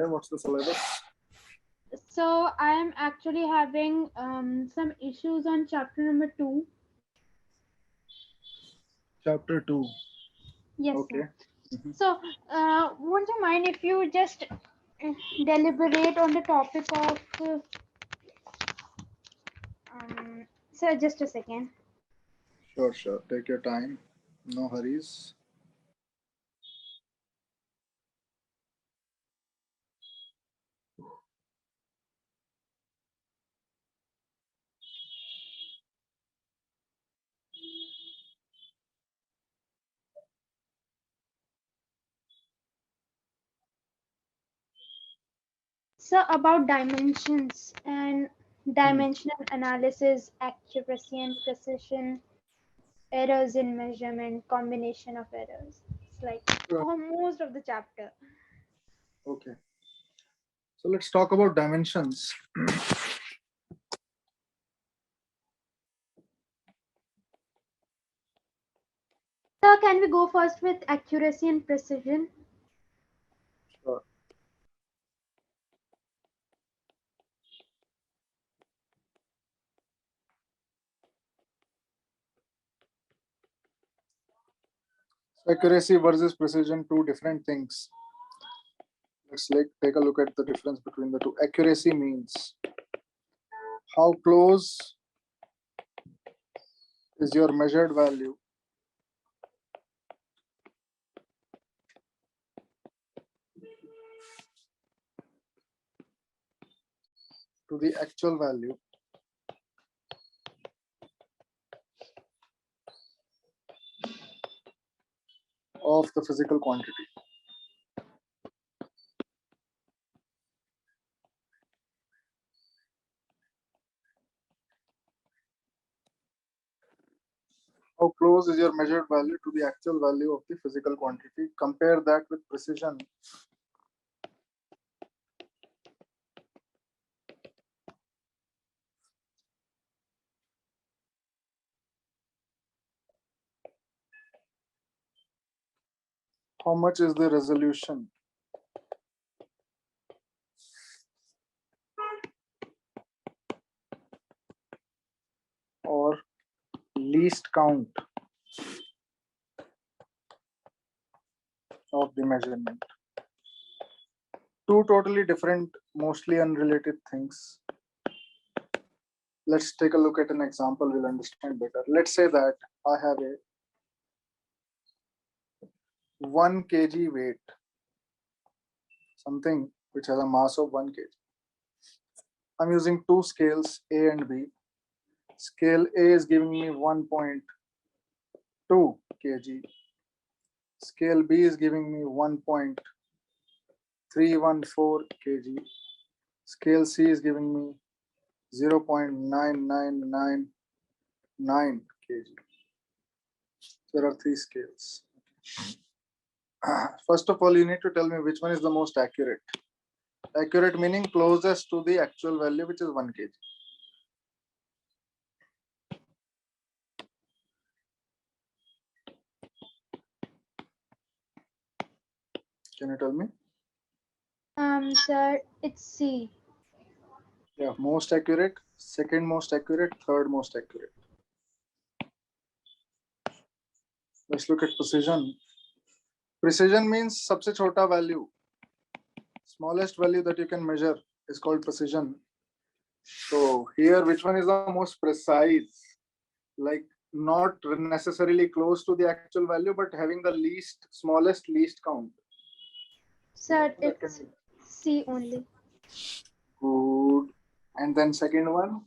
hai? What's the syllabus? So I am actually having some issues on chapter number 2. Chapter 2. Yes, Okay. sir. So, won't you mind if you just deliberate on the topic of, sir, just a second. Sure, sure. Take your time. No hurries. So, about dimensions and dimensional analysis, accuracy and precision, errors in measurement, combination of errors. It's like most of the chapter. Okay. So let's talk about dimensions. So, can we go first with accuracy and precision? Sure. Accuracy versus precision, two different things. Let's take a look at the difference between the two. Accuracy means how close is your measured value to the actual value of the physical quantity. How close is your measured value to the actual value of the physical quantity? Compare that with precision. How much is the resolution? Or least count of the measurement. Two totally different, mostly unrelated things. Let's take a look at an example, we'll understand better. Let's say that I have a 1 kg weight, something which has a mass of 1 kg. I'm using two scales, A and B. Scale A is giving me 1.2 kg. Scale B is giving me 1.314 kg. Scale C is giving me 0.9999 kg. There are three scales. First of all, you need to tell me which one is the most accurate. Accurate meaning closest to the actual value, which is 1 kg. Can you tell me? Sir, it's C. Yeah, most accurate, second most accurate, third most accurate. Let's look at precision. Precision means सबसे छोटा value. Smallest value that you can measure is called precision. So here, which one is the most precise? Like not necessarily close to the actual value, but having the smallest least count. Sir, it's C only. Good. And then second one?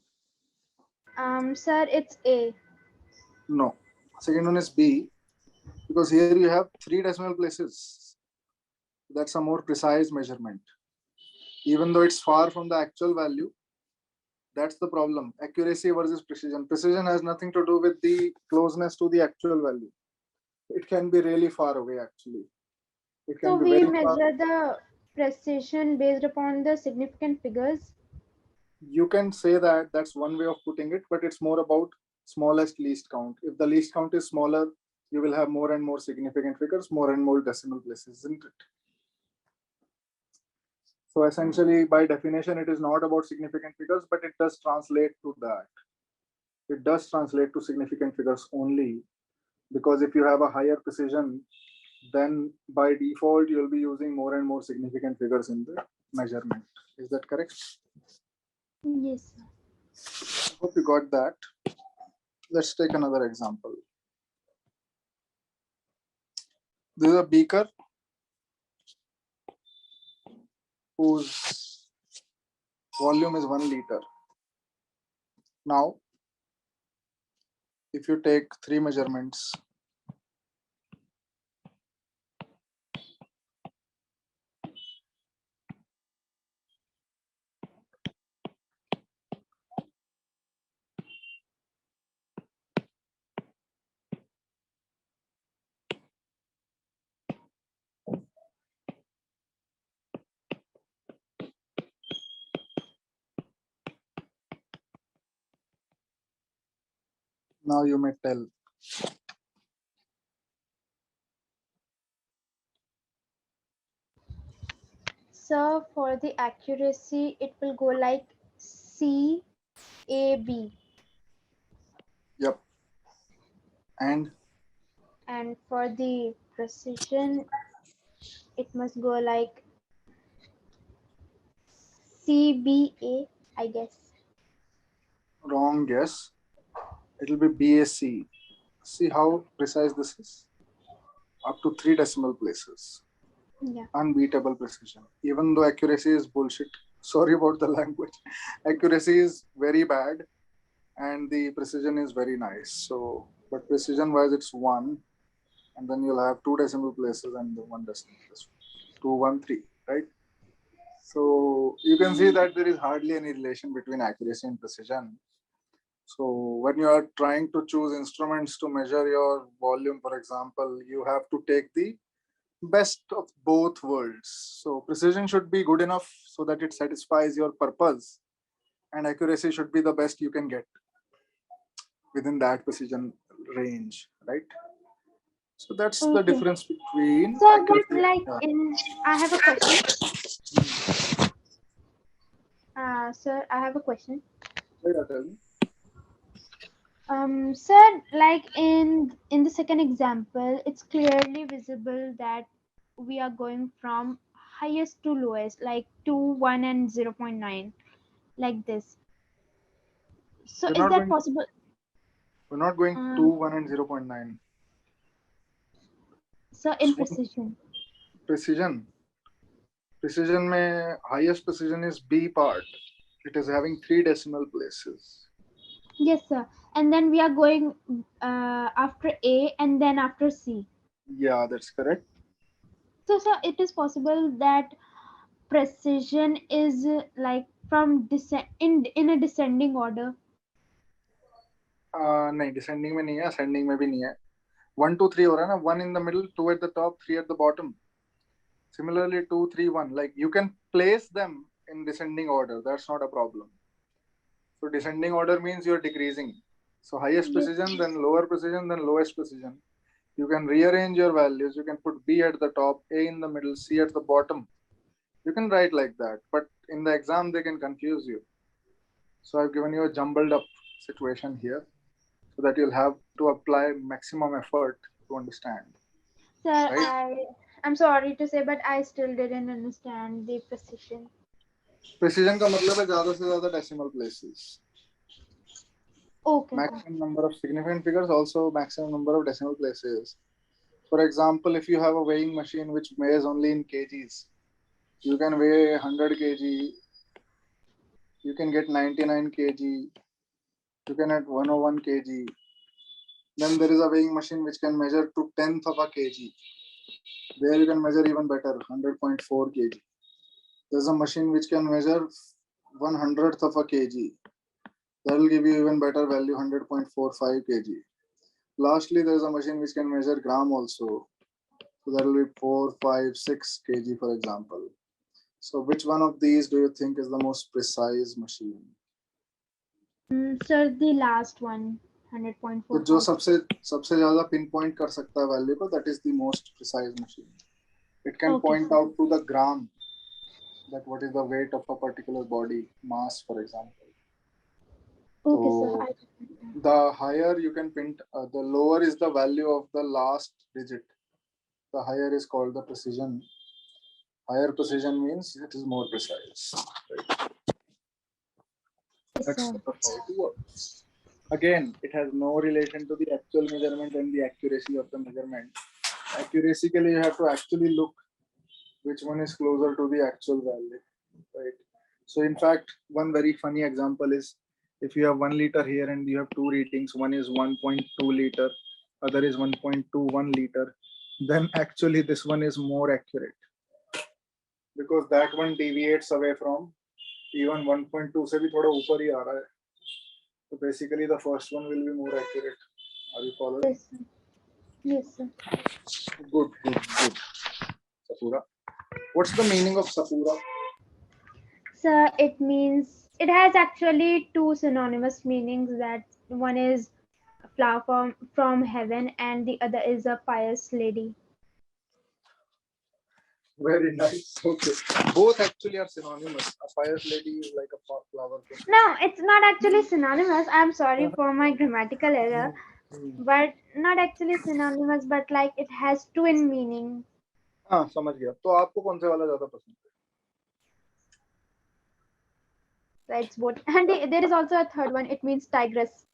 Sir, it's A. No. Second one is B. Because here you have 3 decimal places. That's a more precise measurement. Even though it's far from the actual value, that's the problem. Accuracy versus precision. Precision has nothing to do with the closeness to the actual value. It can be really far away actually. It can So be we very far. measure the precision based upon the significant figures. You can say that, that's one way of putting it, but it's more about smallest least count. If the least count is smaller, you will have more and more significant figures, more and more decimal places, isn't it? So essentially, by definition, it is not about significant figures, but it does translate to that. It does translate to significant figures only, because if you have a higher precision, then by default, you'll be using more and more significant figures in the measurement. Is that correct? Yes, I sir. hope you got that. Let's take another example. This is a beaker whose volume is 1 liter. Now, if you take 3 measurements, now you may tell. So for the accuracy, it will go like CAB. Yep. And And for the precision, it must go like CBA, I guess. wrong guess. It'll be BAC. See how precise this is? Up to 3 decimal places. Yeah. Unbeatable precision. Even though accuracy is bullshit. Sorry about the language. Accuracy is very bad and the precision is very nice. So, but precision wise, it's 1, and then you'll have 2 decimal places and the 1 decimal place. 213, right? So you can see that there is hardly any relation between accuracy and precision. So when you are trying to choose instruments to measure your volume, for example, you have to take the best of both worlds. So precision should be good enough so that it satisfies your purpose, and accuracy should be the best you can get within that precision range, right? So that's the Okay. difference between So, accuracy. but like I have a question. Sir, I have a question. Yeah, tell me. Sir, like in the second example, it's clearly visible that we are going from highest to lowest, like 2, 1, and 0.9, like this. So We're is not that going. possible? We're not going 2, Um, 1, and 0.9. so in So precision. precision. Precision mein highest precision is B part. It is having 3 decimal places. Yes, sir. And then we are going after A and then after C. Yeah, that's correct. So it is possible that precision is like from in a descending order. नहीं descending में नहीं है, ascending में भी नहीं है. 1, 2, 3 हो रहा है ना. 1 in the middle, 2 at the top, 3 at the bottom. Similarly, 2, 3, 1. Like you can place them in descending order. That's not a problem. So descending order means you're decreasing. So highest Yes. precision, then lower precision, then lowest precision. You can rearrange your values. You can put B at the top, A in the middle, C at the bottom. You can write like that, but in the exam they can confuse you. So I've given you a jumbled up situation here so that you'll have to apply maximum effort to understand. Sir, Right? I'm sorry to say, but I still didn't understand the precision. Precision का मतलब है ज़्यादा से ज़्यादा decimal places. Okay, sir. Maximum number of significant figures, also maximum number of decimal places. For example, if you have a weighing machine which weighs only in kgs, you can weigh 100 kg, you can get 99 kg, you can at 101 kg. Then there is a weighing machine which can measure to 10th of a kg. There you can measure even better, 100.4 kg. There's a machine which can measure 1/100th of a kg. That will give you even better value, 100.45 kg. Lastly, there is a machine which can measure gram also. So that will be 4, 5, 6 kg, for example. So which one of these do you think is the most precise machine? Sir, the last one, तो 100.45. जो सबसे ज़्यादा pinpoint कर सकता है value को, that is the most precise machine. It can Okay, point sir. out to the gram that what is the weight of a particular body, mass, for example. Okay, sir. So the higher you can pin, the lower is the value of the last digit. The higher is called the precision. Higher precision means it is more precise. Right? Yes, That's sir. how it works. Again, it has no relation to the actual measurement and the accuracy of the measurement. Accuracycally, you have to actually look which one is closer to the actual value, right? So in fact, one very funny example is if you have 1 liter here and you have two readings, one is 1.2 liter, other is 1.21 liter, then actually this one is more accurate because that one deviates away from even 1.2 से भी थोड़ा ऊपर ही आ रहा है. So basically the first one will be more accurate. Are you following? Yes, sir. Yes, sir. Good, good, good. Sapura. What's the meaning of Sapura? Sir, it means it has actually two synonymous meanings. That one is a flower from heaven, and the other is a pious lady. Very nice. Okay. Both actually are synonymous. A pious lady is like a flower. No, it's not actually synonymous. I'm sorry for my grammatical error, but not actually synonymous, but like it has twin meanings. हाँ समझ गया. तो आपको कौन से वाला ज़्यादा पसंद है? So it's both. And there is also a third one. It means tigress.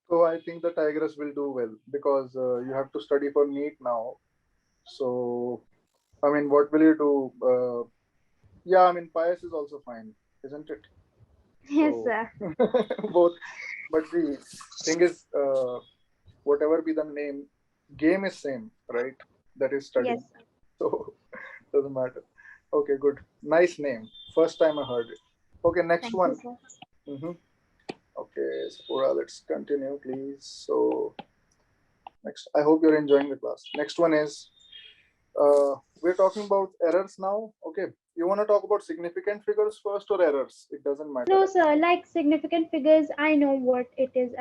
So I think the tigress will do well because you have to study for NEET now. So I mean, what will you do? Yeah, I mean, pious is also fine, isn't it? Yes, So, sir. both. But the thing is, whatever be the name, game is same, right? That is studying. Yes, sir. So doesn't matter. Okay, good. Nice name. First time I heard it. Okay, next Thank one. you, sir. Mm-hmm. Okay, Sapura, let's continue, please. So next, I hope you're enjoying the class. Next one is we're talking about errors now. Okay, you want to talk about significant figures first or errors? It doesn't matter. No, sir. Like significant figures, I know what it is.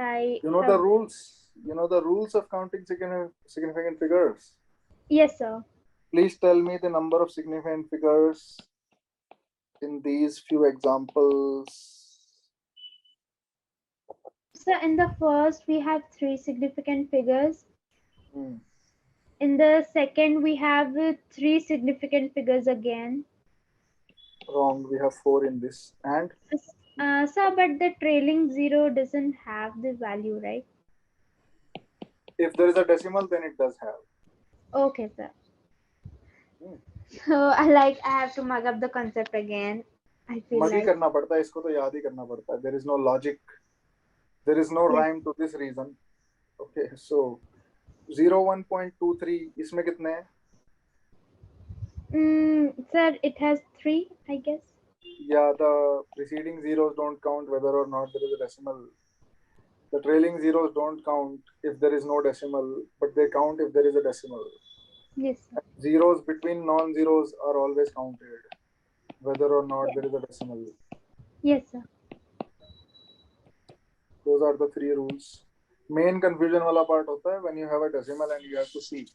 You know the rules. You know the rules of counting significant figures. Yes, sir. Please tell me the number of significant figures in these few examples. So in the first, we have 3 significant figures. Hmm. In the second, we have 3 significant figures again. Wrong. We have 4 in this. And Sir, but the trailing 0 doesn't have the value, right? if there is a decimal, then it does have. Okay, sir. Hmm. So I have to mug up the concept again. I feel mug he like. करना पड़ता है, इसको तो याद ही करना पड़ता है. There is no logic. There is no rhyme to this reason. Okay, so 01.23 इसमें कितने हैं? Sir, it has 3, I guess. Yeah, the preceding zeros don't count whether or not there is a decimal. The trailing zeros don't count if there is no decimal, but they count if there is a decimal. Yes, sir. Zeros between non-zeros are always counted, whether or not there is a decimal. Yes, sir. Those are the 3 rules. Main confusion wala part hota hai when you have a decimal and you have to see.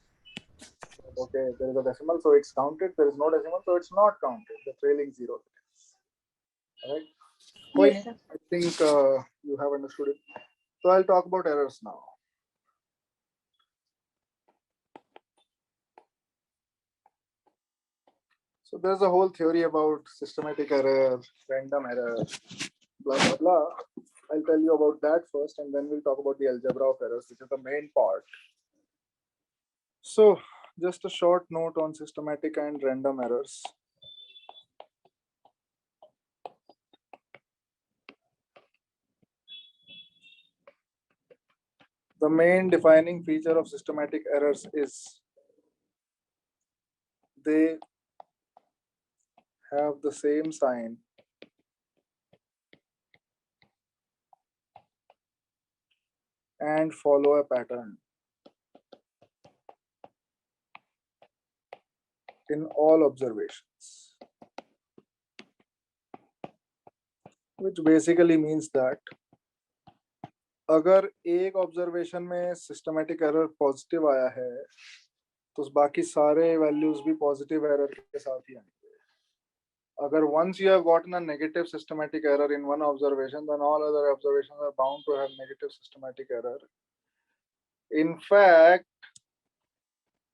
Okay, there is a decimal, so it's counted. There is no decimal, so it's not counted. The trailing zero. Alright. Yes, sir. I think you have understood it. So I'll talk about errors now. So there's a whole theory about systematic error, random error, blah blah blah. I'll tell you about that first, and then we'll talk about the algebra of errors, which is the main part. So just a short note on systematic and random errors. The main defining feature of systematic errors is they have the same sign and follow a pattern in all observations, which basically means that अगर एक observation में systematic error positive आया है तो बाकी सारे values भी positive error के साथ ही आएंगे. Agar once you have gotten a negative systematic error in one observation, then all other observations are bound to have negative systematic error. In fact,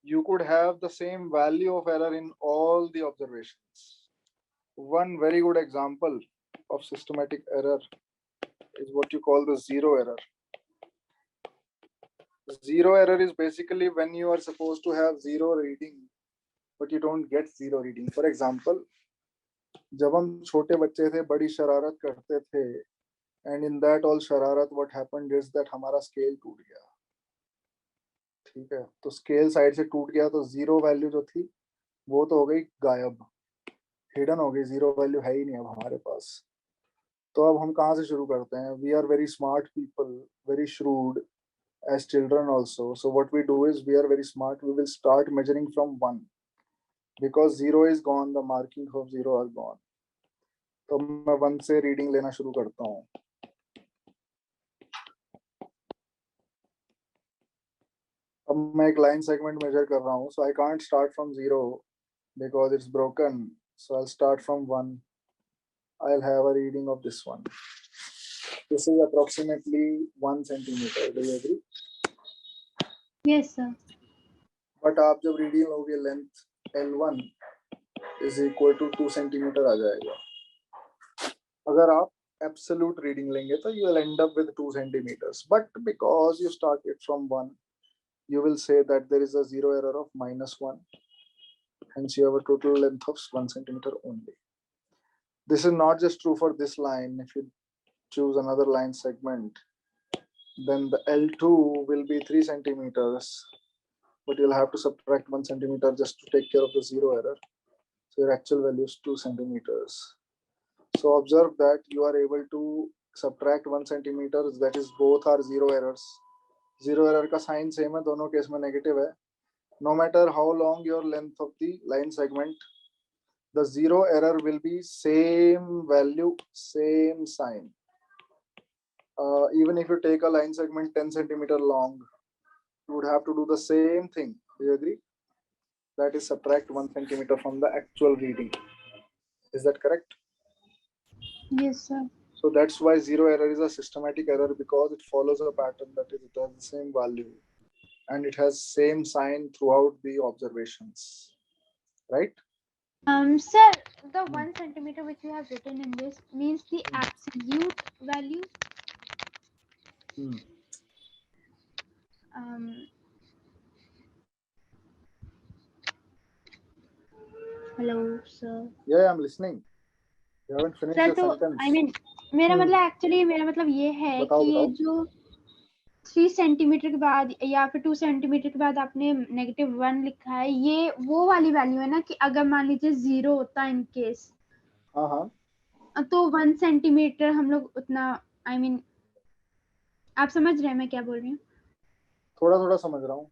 you could have the same value of error in all the observations. One very good example of systematic error is what you call the zero error. Zero error is basically when you are supposed to have zero reading, but you don't get zero reading. For example, जब हम छोटे बच्चे थे बड़ी शरारत करते थे, and in that all शरारत what happened is that हमारा स्केल टूट गया. ठीक है, तो स्केल साइड से टूट गया तो जीरो वैल्यू जो थी वो तो हो गई गायब, हिडन हो गई, जीरो वैल्यू है ही नहीं अब हमारे पास. तो अब हम कहाँ से शुरू करते हैं? We are very smart people, very shrewd as children also. So what we do is we are very smart. We will start measuring from 1 because 0 is gone. The marking of 0 are gone. तो मैं 1 से reading लेना शुरू करता हूँ. अब मैं एक लाइन सेगमेंट मेजर कर रहा हूँ. So I can't start from 0 because it's broken. So I'll start from 1. I'll have a reading of this one. This is approximately 1 centimeter. Do you agree? Yes, sir. But आप जब reading लोगे length L1 is equal to 2 centimeter आ जाएगा. अगर आप absolute reading लेंगे तो you will end up with 2 centimeters. But because you started from 1, you will say that there is a zero error of -1. Hence you have a total length of 1 centimeter only. This is not just true for this line. If you choose another line segment, then the L2 will be 3 centimeters, but you'll have to subtract 1 centimeter just to take care of the zero error. So your actual value is 2 centimeters. So observe that you are able to subtract 1 centimeter, that is both are zero errors. Zero error का sign same है, दोनों case में negative है. No matter how long your length of the line segment, the zero error will be same value, same sign. Even if you take a line segment 10 centimeter long, you would have to do the same thing. Do you agree? That is subtract 1 centimeter from the actual reading. Is that correct? Yes, sir. So that's why zero error is a systematic error, because it follows a pattern, that is it has the same value and it has same sign throughout the observations, right? Sir, the 1 centimeter which you have written in this means the absolute value. Hello, sir. Yeah, I'm listening. You haven't finished Sir, the तो sentence. I mean, मेरा मतलब actually मेरा मतलब ये है बताओ, कि ये बताओ. जो 3 सेंटीमीटर के बाद या फिर 2 सेंटीमीटर के बाद आपने -1 लिखा है, ये वो वाली वैल्यू है ना कि अगर मान लीजिए 0 होता इन केस, हाँ हाँ, तो 1 सेंटीमीटर हम लोग उतना I mean, आप समझ रहे हैं मैं क्या बोल रही हूँ? थोड़ा थोड़ा समझ रहा हूँ.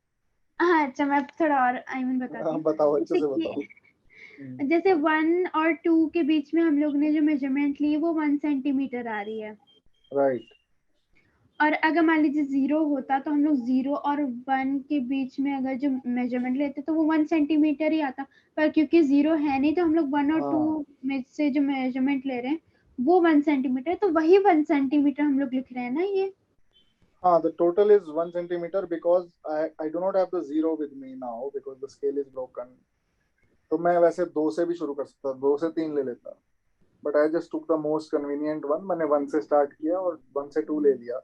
हाँ, अच्छा मैं थोड़ा और I mean बताती हूँ. बताओ, अच्छे से जैसे बताओ. कि जैसे 1 और 2 के बीच में हम लोग ने जो मेजरमेंट ली वो 1 सेंटीमीटर आ रही है. राइट. और अगर मान लीजिए 0 होता तो हम लोग 0 और 1 के बीच में अगर जो मेजरमेंट लेते तो वो 1 सेंटीमीटर ही आता, पर क्योंकि 0 है नहीं तो हम लोग 1 और 2 में से जो मेजरमेंट ले रहे हैं वो 1 सेंटीमीटर, तो वही 1 सेंटीमीटर हम लोग लिख रहे हैं ना ये. हाँ, the total is 1 centimeter because I do not have the 0 with me now because the scale is broken. तो मैं वैसे 2 से भी शुरू कर सकता, 2 से 3 ले लेता, but I just took the most convenient one. मैंने 1 से स्टार्ट किया और 1 से 2 ले लिया.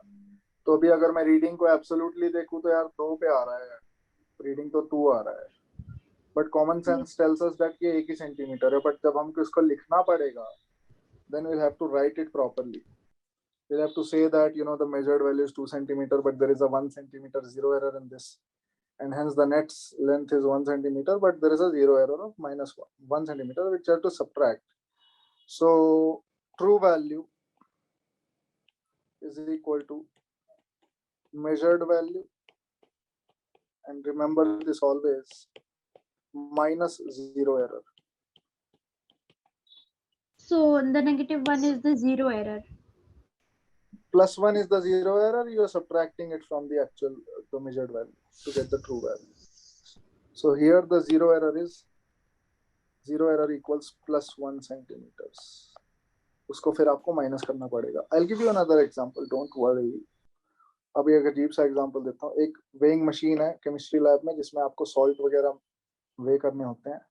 तो अभी अगर मैं रीडिंग को एब्सोल्युटली देखूं तो यार 2 पे आ रहा है, रीडिंग तो 2 आ रहा है, but common sense tells us that ये 1 ही सेंटीमीटर है. बट जब हमको इसको लिखना पड़ेगा, then we'll have to write it properly. We'll have to say that the measured value is 2 centimeter, but there is a 1 centimeter zero error in this, and hence the net length is 1 centimeter, but there is a zero error of -1 centimeter, which you have to subtract. So true value is equal to measured value, and remember this always, minus zero error. So the -1 is the 0 error. +1 is the zero error. You are subtracting it from the actual the measured value to get the true value. So here the zero error is 0 error equals +1 centimeters. उसको फिर आपको minus करना पड़ेगा. I'll give you another example, don't worry. अभी एक अजीब सा example देता हूँ. एक वेइंग मशीन है केमिस्ट्री लैब में जिसमें आपको सॉल्ट वगैरह वे करने होते हैं.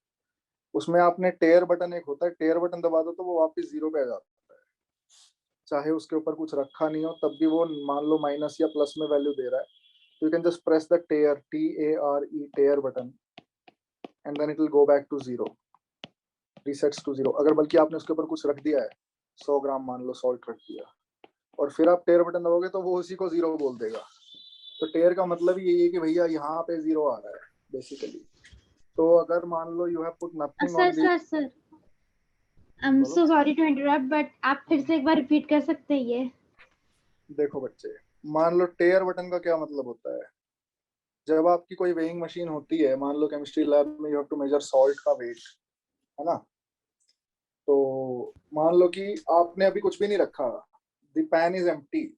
उसमें आपने टेयर बटन एक होता है, टेयर बटन दबा दो तो वो वापस 0 पे आ जाता है. चाहे उसके ऊपर कुछ रखा नहीं हो तब भी वो मान लो माइनस या प्लस में वैल्यू दे रहा है. तो you can just press the tare, TARE, tare button, and then it will go back to 0, resets to 0. अगर बल्कि आपने उसके ऊपर कुछ रख दिया है, 100 ग्राम मान लो सॉल्ट रख दिया, और फिर आप टेयर बटन दबाओगे तो वो उसी को 0 बोल देगा. तो टेयर का मतलब यही है कि भैया यहाँ पे 0 आ रहा है बेसिकली. तो अगर मान लो you have put nothing on the. Sir I am so sorry to interrupt, but आप फिर से एक बार रिपीट कर सकते हैं ये? देखो बच्चे, मान लो टेयर बटन का क्या मतलब होता है. जब आपकी कोई वेइंग मशीन होती है, मान लो केमिस्ट्री लैब में you have to measure salt का वेट, है ना. तो मान लो कि आपने अभी कुछ भी नहीं रखा, the pan is empty.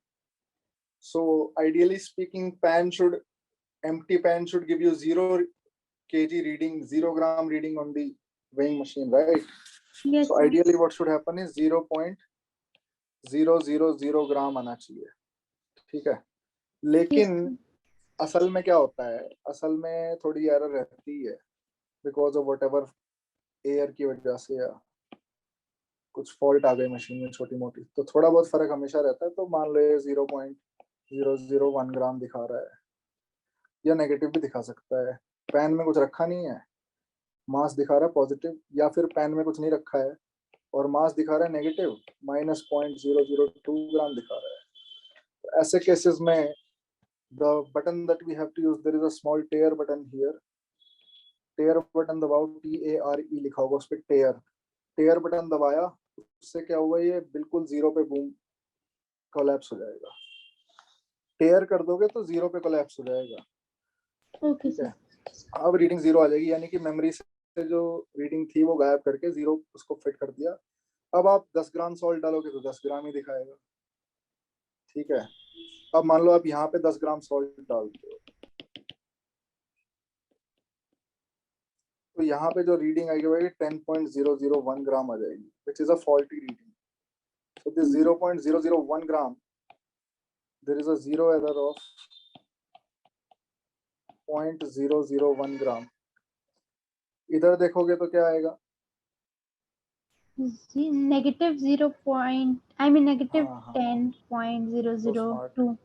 So ideally speaking empty pan should give you 0 kg reading, 0 gram reading on the weighing machine, right? Yes, So sir. ideally what should happen is 0.000 ग्राम आना चाहिए. ठीक है. लेकिन Yes, असल में क्या होता है, असल में थोड़ी एरर रहती है बिकॉज ऑफ व्हाटएवर, एयर की वजह से या कुछ फॉल्ट आ गई मशीन में छोटी मोटी, तो थोड़ा बहुत फर्क हमेशा रहता है. तो मान लो ये 0.001 ग्राम दिखा रहा है, या नेगेटिव भी दिखा सकता है. पैन में कुछ रखा नहीं है, मास दिखा रहा है पॉजिटिव, या फिर पैन में कुछ नहीं रखा है और मास दिखा रहा है नेगेटिव, -0.002 ग्राम दिखा रहा है. तो ऐसे केसेस में the button that we have to use, there is a small tear button here. Tare button दबाओ, TARE लिखा होगा उस पर, टेयर बटन दबाया, उससे क्या हुआ, ये बिल्कुल 0 पे बूम कोलैप्स हो जाएगा. टेयर कर दोगे तो 0 पे कोलैप्स हो जाएगा. okay, ठीक है. sir. अब रीडिंग 0 आ जाएगी, यानी कि मेमोरी से जो रीडिंग थी वो गायब करके 0 उसको फिट कर दिया. अब आप 10 ग्राम सॉल्ट डालोगे तो 10 ग्राम ही दिखाएगा. ठीक है. अब मान लो आप यहाँ पे 10 ग्राम सॉल्ट डालते हो, तो यहाँ पे जो रीडिंग आएगी वो 10.001 ग्राम आ जाएगी, which is a faulty reading. So this 0.001 gram, there is a 0 error of 0.001 gram. इधर देखोगे तो क्या आएगा, Negative 0 point, I mean negative हाँ हाँ, so smart. 10.002.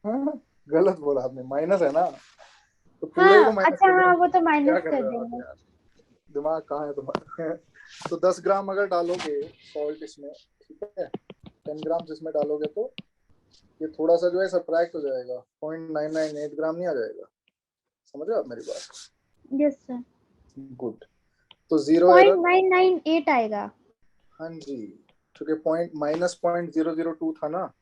हाँ, गलत बोला आपने, माइनस है ना, तो पूरे ही को हाँ, माइनस अच्छा कर हाँ, देना. वो तो क्या माइनस कर कर रहे हो आप देंगे. यार, दिमाग कहाँ है तुम्हारा. तो 10 ग्राम अगर डालोगे सॉल्ट इसमें, ठीक है, 10 ग्राम इसमें डालोगे तो ये थोड़ा सा जो है सब्ट्रैक्ट हो जाएगा, 0.998 ग्राम नहीं आ जाएगा. समझ रहे हो आप मेरी बात? Yes, sir. गुड. तो 0 एरर. 0.998 आएगा. हाँ जी, क्योंकि -0.002 था ना,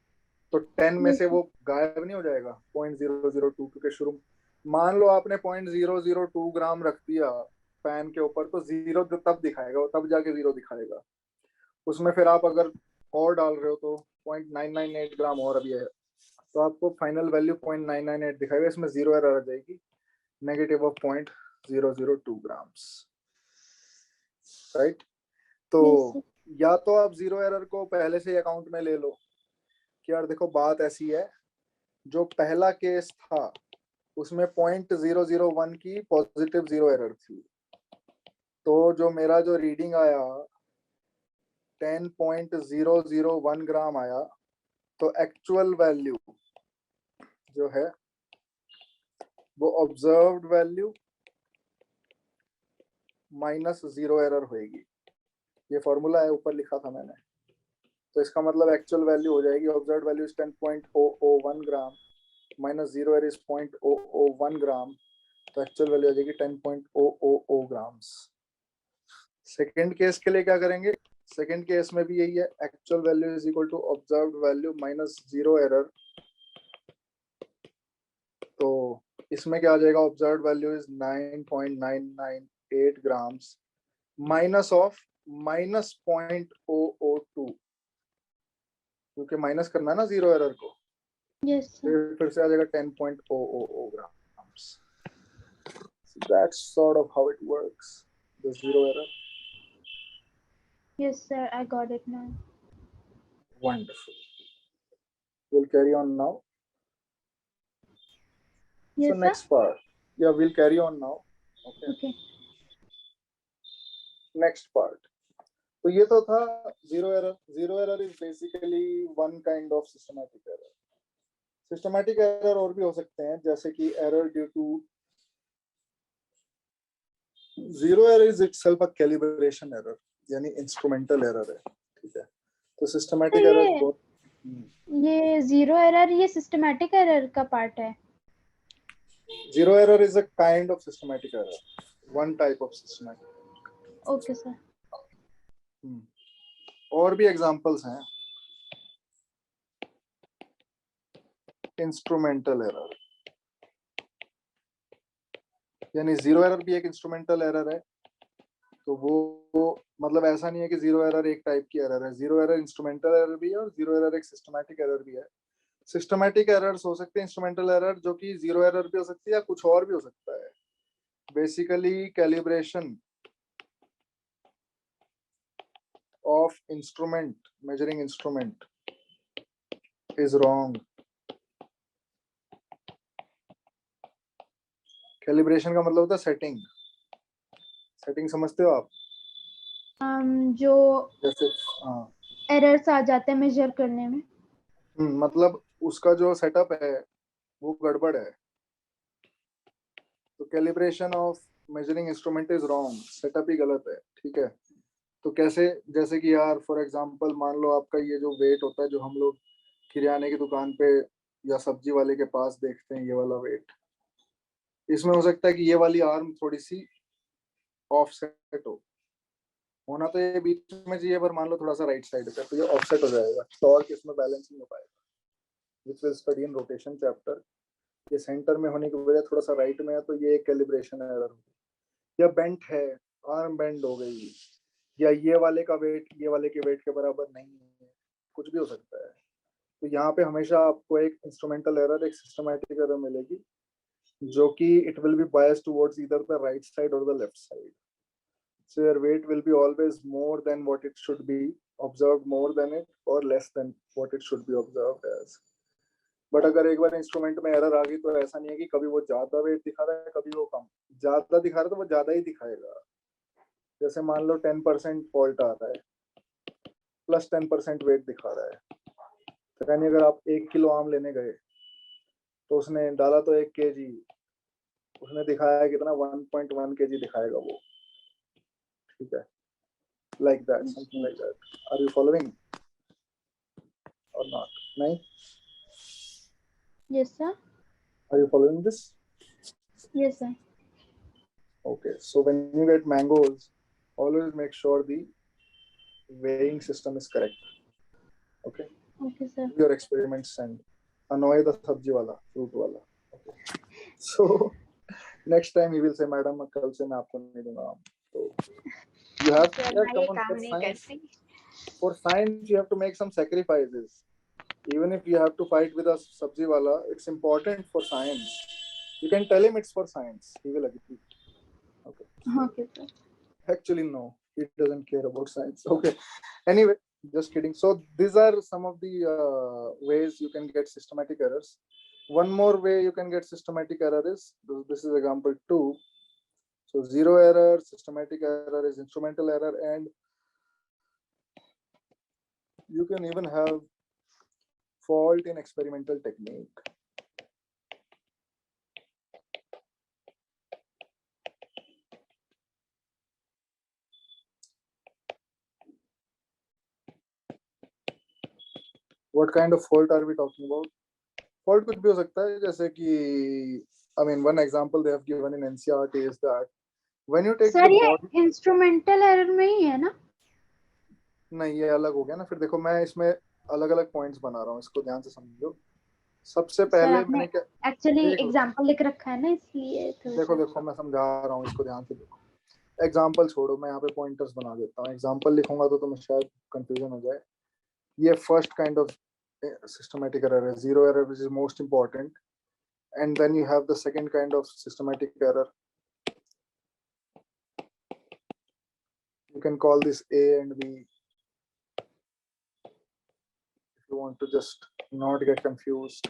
तो 10 में Yes, से sir. वो गायब नहीं हो जाएगा 0.002, क्योंकि शुरू मान लो आपने 0.002 ग्राम रख दिया पैन के ऊपर, तो 0 तब दिखाएगा, वो तब जाके 0 दिखाएगा. उसमें फिर आप अगर और डाल रहे हो तो 0.998 ग्राम और अभी है, तो आपको फाइनल वैल्यू 0.998 दिखाएगा. इसमें 0 एरर आ जाएगी, नेगेटिव ऑफ 0.002 ग्राम्स, राइट. तो Yes, sir. या तो आप 0 एरर को पहले से अकाउंट में ले लो कि यार देखो बात ऐसी है, जो पहला केस था उसमें 0.001 की पॉजिटिव 0 एरर थी, तो जो मेरा जो रीडिंग आया 10.001 ग्राम आया, तो एक्चुअल वैल्यू जो है वो ऑब्जर्व्ड वैल्यू माइनस 0 एरर होएगी. ये फॉर्मूला है, ऊपर लिखा था मैंने. तो इसका मतलब एक्चुअल वैल्यू हो जाएगी, observed value is 10.001 gram minus 0 error is 0.001 ग्राम, तो एक्चुअल वैल्यू आ जाएगी 10.000 ग्राम्स. सेकेंड केस के लिए क्या करेंगे, सेकेंड केस में भी यही है, actual value is equal to observed value minus 0 error. तो इसमें क्या आ जाएगा, observed value is 9.998 grams minus of -0.002, क्योंकि माइनस करना है ना 0 एरर को. Yes, sir. फिर से आ जाएगा 10.000 grams. So that's sort of how it works, the 0 error. Yes, sir. I got it now. Wonderful. We'll carry on now. So Yes, sir. next part. Yeah, we'll carry on now. Okay. Okay. Next part. तो ये तो था zero error. Zero error is basically one kind of systematic error. Systematic error और भी हो सकते हैं, जैसे कि error due to zero error is itself a calibration error, यानी instrumental error है, ठीक है. तो systematic तो errors बहुत ये जीरो एरर ये सिस्टमैटिक एरर का पार्ट है. zero error is a kind of systematic error, one type of systematic. Okay sir. और भी एग्जांपल्स हैं. इंस्ट्रूमेंटल एरर, यानी जीरो एरर भी एक इंस्ट्रूमेंटल एरर है. तो वो मतलब ऐसा नहीं है कि जीरो एरर एक टाइप की एरर है. जीरो एरर इंस्ट्रूमेंटल एरर भी है और जीरो एरर एक सिस्टमैटिक एरर भी है. सिस्टमैटिक एरर्स हो सकते हैं इंस्ट्रूमेंटल एरर, जो कि जीरो एरर भी हो सकती है या कुछ और भी हो सकता है. Basically calibration of instrument, measuring instrument is wrong. Calibration का मतलब होता है सेटिंग. सेटिंग समझते हो आप? जो जैसे हाँ, एरर्स आ जाते हैं मेजर करने में. मतलब उसका जो सेटअप है वो गड़बड़ है. तो calibration of measuring instrument is wrong, setup ही गलत है, ठीक है. तो कैसे, जैसे कि यार फॉर एग्जांपल मान लो आपका ये जो वेट होता है जो हम लोग किराने की दुकान पे या सब्जी वाले के पास देखते हैं, ये वाला वेट, इसमें हो सकता है कि ये वाली आर्म थोड़ी सी ऑफसेट हो. होना तो ये बीच में चाहिए, पर मान लो थोड़ा सा राइट साइड पे, तो ये ऑफसेट हो जाएगा. टॉर्क इसमें बैलेंस नहीं हो पाएगा, which will study in rotation chapter. ये सेंटर में होने की वजह थोड़ा सा राइट में है, तो ये एक कैलिब्रेशन एरर होगी. या बेंट है, आर्म बेंड हो गई, या ये वाले का वेट ये वाले के वेट के बराबर नहीं है, कुछ भी हो सकता है. तो यहाँ पे हमेशा आपको एक इंस्ट्रूमेंटल एरर, एक सिस्टमैटिक एरर मिलेगी, जो कि it will be biased towards either the right side और the left side. So your weight will be always more than what it should be, observed more than it, or less than what it should be observed as. But अगर एक बार instrument में error आ गई तो ऐसा नहीं है कि कभी वो ज्यादा वेट दिखा रहा है कभी वो कम. ज्यादा दिखा रहा है तो वो ज्यादा ही दिखाएगा. जैसे मान लो 10% फॉल्ट आ रहा है प्लस 10% वेट दिखा रहा है, तो यानी अगर आप 1 किलो आम लेने गए तो उसने डाला तो 1 kg, उसने दिखाया कितना 1.1 kg दिखाएगा वो, ठीक है. like that, something like that. Are you following or not? No? Yes, sir. Are you following this? Yes, sir. Okay, so when you get mangoes, always make sure the weighing system is correct. Okay. Okay, sir. Do your experiments and annoy the sabji wala, fruit wala. Okay. So next time he will say, "Madam, कल से मैं आपको नहीं दूंगा आम." So you have to, yeah, come on, for science. For science, you have to make some sacrifices. Even if you have to fight with a sabji wala, it's important for science. You can tell him it's for science. He will agree. Okay. Okay, sir. Actually, no. He doesn't care about science. Okay. Anyway, just kidding. So these are some of the ways you can get systematic errors. One more way you can get systematic error is, this is example 2. So zero error, systematic error is instrumental error, and you can even have fault in experimental technique. What kind of fault are we talking about? Fault कुछ भी हो सकता है, जैसे कि I mean one example they have given in NCERT is that when you take Sir, the ये body, instrumental error में ही है ना? नहीं ये अलग हो गया ना. फिर देखो मैं इसमें अलग अलग पॉइंट्स बना रहा हूँ, इसको ध्यान से समझो. सबसे सर पहले आपने मैंने क्या, एक्चुअली देखो एग्जांपल लिख रखा है ना, इसलिए देखो देखो मैं समझा रहा हूँ, इसको ध्यान से देखो. एग्जाम्पल छोड़ो, मैं यहाँ पे पॉइंटर्स बना देता हूँ. एग्जाम्पल लिखूंगा तो तुम्हें शायद कंफ्यूजन हो जाए. ये first kind of systematic error है, zero error, which is most important. And then you have the second kind of systematic error. You can call this A and B if you want to just not get confused.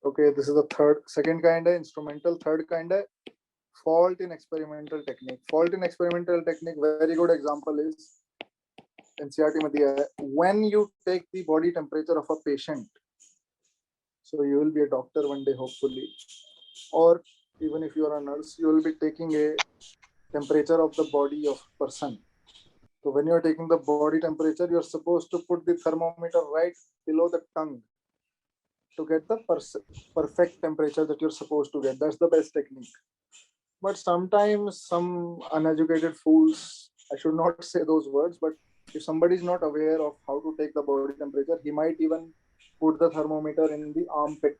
Okay, this is the second kind of instrumental. Third kind of fault in experimental technique. Fault in experimental technique, very good example is NCERT में दिया है. When you take the body temperature of a patient, so you will be a doctor one day hopefully, or even if you are a nurse, you will be taking a temperature of the body of person. So when you are taking the body temperature, you are supposed to put the thermometer right below the tongue to get the perfect temperature that you're supposed to get. That's the best technique. But sometimes some uneducated fools, I should not say those words, but if somebody is not aware of how to take the body temperature, he might even put the thermometer in the armpit.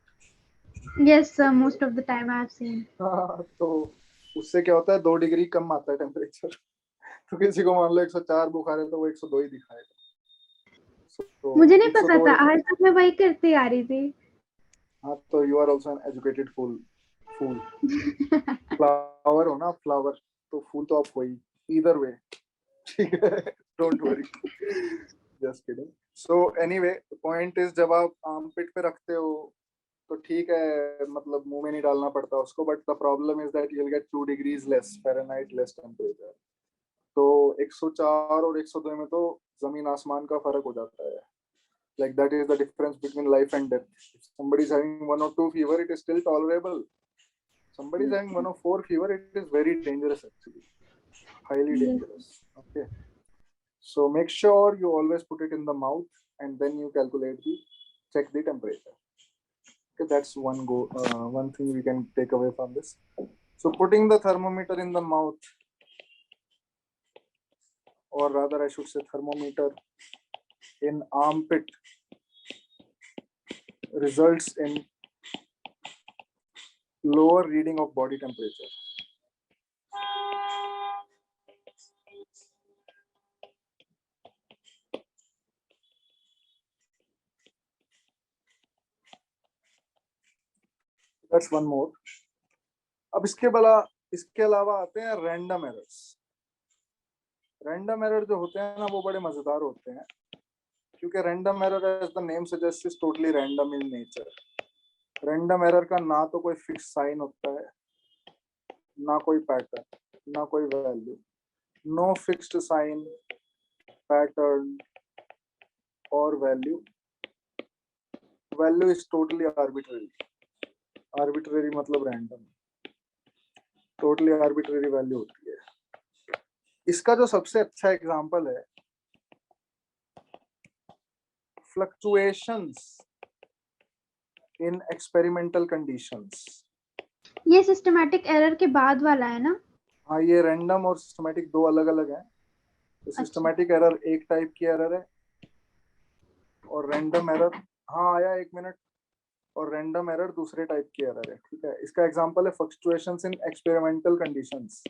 Yes, sir. Most of the time I have seen. तो उससे क्या होता है 2 degree कम आता है temperature. तो किसी को मान लो 104 बुखार है तो वो 102 ही दिखाएगा. So, मुझे नहीं पता था, आज तक मैं वही करती आ रही थी. हाँ, तो you are also an educated fool. Flower हो ना, flower, तो फूल तो आप हो ही. Either way, ठीक है, don't worry. Just kidding. So anyway, the point is जब आप armpit पे रखते हो तो ठीक है, मतलब मुंह में नहीं डालना पड़ता उसको, but the problem is that you'll get 2 degrees less Fahrenheit less temperature. तो 104 और 102 में तो जमीन आसमान का फर्क हो जाता है. Like that is the difference between life and death. If somebody is having 102 fever, it is still tolerable. Somebody is having 104 fever, it is very dangerous actually. Highly dangerous. Okay. So make sure you always put it in the mouth and then you check the temperature. Okay, that's one thing we can take away from this. So putting the thermometer in the mouth, or rather I should say thermometer in armpit, results in lower reading of body temperature. That's one more. अब इसके अलावा आते हैं random errors. Random error जो होते हैं ना वो बड़े मजेदार होते हैं, क्योंकि random error as the name suggest is totally random in nature. Random error का ना तो कोई फिक्स साइन होता है, ना कोई पैटर्न, ना कोई value. No fixed sign, pattern और value. Value is totally arbitrary. Arbitrary मतलब रैंडम. टोटली आर्बिट्रेरी वैल्यू होती है. इसका जो सबसे अच्छा एग्जांपल है, फ्लक्चुएशंस इन एक्सपेरिमेंटल कंडीशंस. ये सिस्टमैटिक एरर के बाद वाला है ना? हाँ, ये रैंडम और सिस्टमैटिक दो अलग अलग हैं. तो सिस्टमैटिक एरर एक टाइप की एरर है और रैंडम एरर, हाँ आया 1 मिनट, और रैंडम एरर दूसरे टाइप की एरर है. ठीक है, इसका एग्जांपल है फ्लक्चुएशंस इन एक्सपेरिमेंटल कंडीशंस.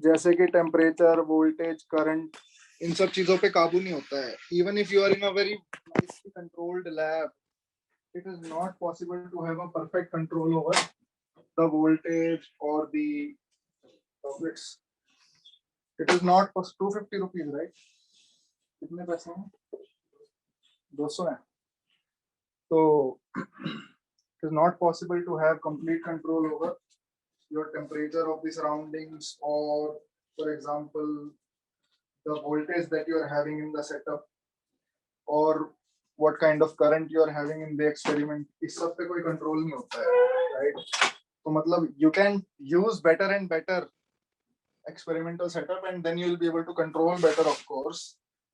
जैसे कि टेम्परेचर, वोल्टेज, करंट, इन सब चीजों पे काबू नहीं होता है. Even if you are in a very nicely controlled lab, it is not possible to have a perfect control over the voltage or the profits. It is not for 250 rupees, right? कितने पैसे हैं? 200 है. So it is not possible to have complete control over your temperature of the surroundings, or for example the voltage that you are having in the setup, or what kind of current you are having in the experiment. इस सब पे कोई control नहीं होता है, right? तो मतलब you can use better and better experimental setup and then you will be able to control better, of course.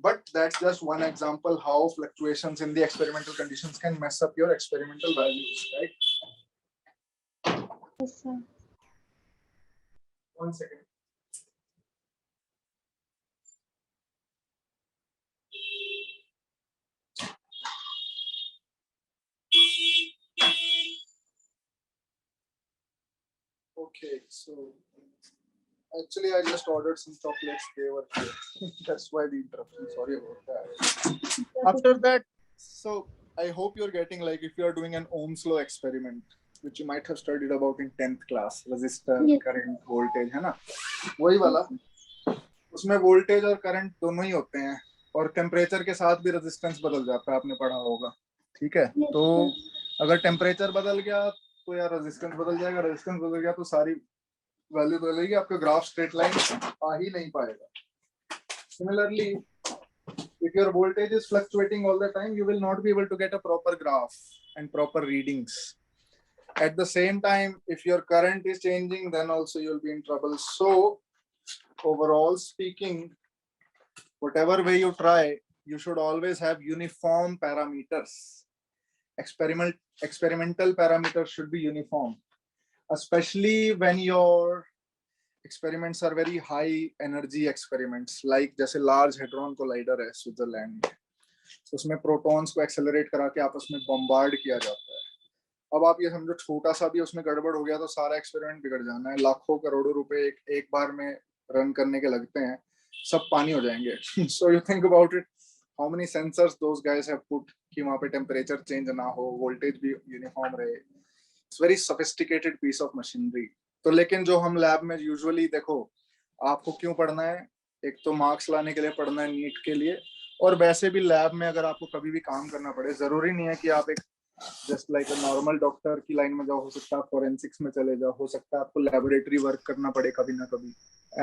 But that's just one example how fluctuations in the experimental conditions can mess up your experimental values, right? Yes, sir. 1 second. Okay, so actually I just ordered some chocolates. They were here. That's why the interruption. Sorry about that. After that, so I hope you're getting, like, if you are doing an Ohm's law experiment, which you might have studied about in 10th class, resistor, Yes. current, voltage, है ना, वही वाला. उसमें voltage और current दोनों ही होते हैं, और टेम्परेचर के साथ भी रेजिस्टेंस बदल जाता है, आपने पढ़ा होगा. ठीक है, Yes, तो sir. अगर टेम्परेचर बदल गया तो यार रेजिस्टेंस बदल जाएगा, रेजिस्टेंस बदल गया तो सारी वैल्यू बदलेगी, आपका ग्राफ स्ट्रेट लाइन आ ही नहीं पाएगा. Similarly, if your voltage is fluctuating all the time, you will not be able to get a proper graph and proper readings. At the same time, if your current is changing, then also you'll be in trouble. So, overall speaking, whatever way you try, you should always have uniform parameters. Experimental parameters should be uniform, especially when your experiments are very high energy experiments, like जैसे large hadron collider है Switzerland में, तो उसमें protons को accelerate करा के आपस में बम्बार्ड किया जाता है. अब आप ये समझो, छोटा सा भी उसमें गड़बड़ हो गया तो सारा एक्सपेरिमेंट बिगड़ जाना है. लाखों करोड़ों रुपए एक बार में रन करने के लगते हैं, सब पानी हो जाएंगे. So you think about it, how many sensors those guys have put कि वहां पे टेम्परेचर चेंज ना हो, वोल्टेज भी यूनिफॉर्म रहे. It's very sophisticated piece of machinery. तो लेकिन जो हम लैब में यूजुअली, देखो आपको क्यों पढ़ना है, एक तो मार्क्स लाने के लिए पढ़ना है नीट के लिए, और वैसे भी लैब में अगर आपको कभी भी काम करना पड़े, जरूरी नहीं है कि आप एक just like a normal doctor की लाइन में जाओ, हो सकता है आप फॉरेंसिक्स में चले जाओ, हो सकता है आपको लेबोरेटरी वर्क करना पड़े कभी ना कभी.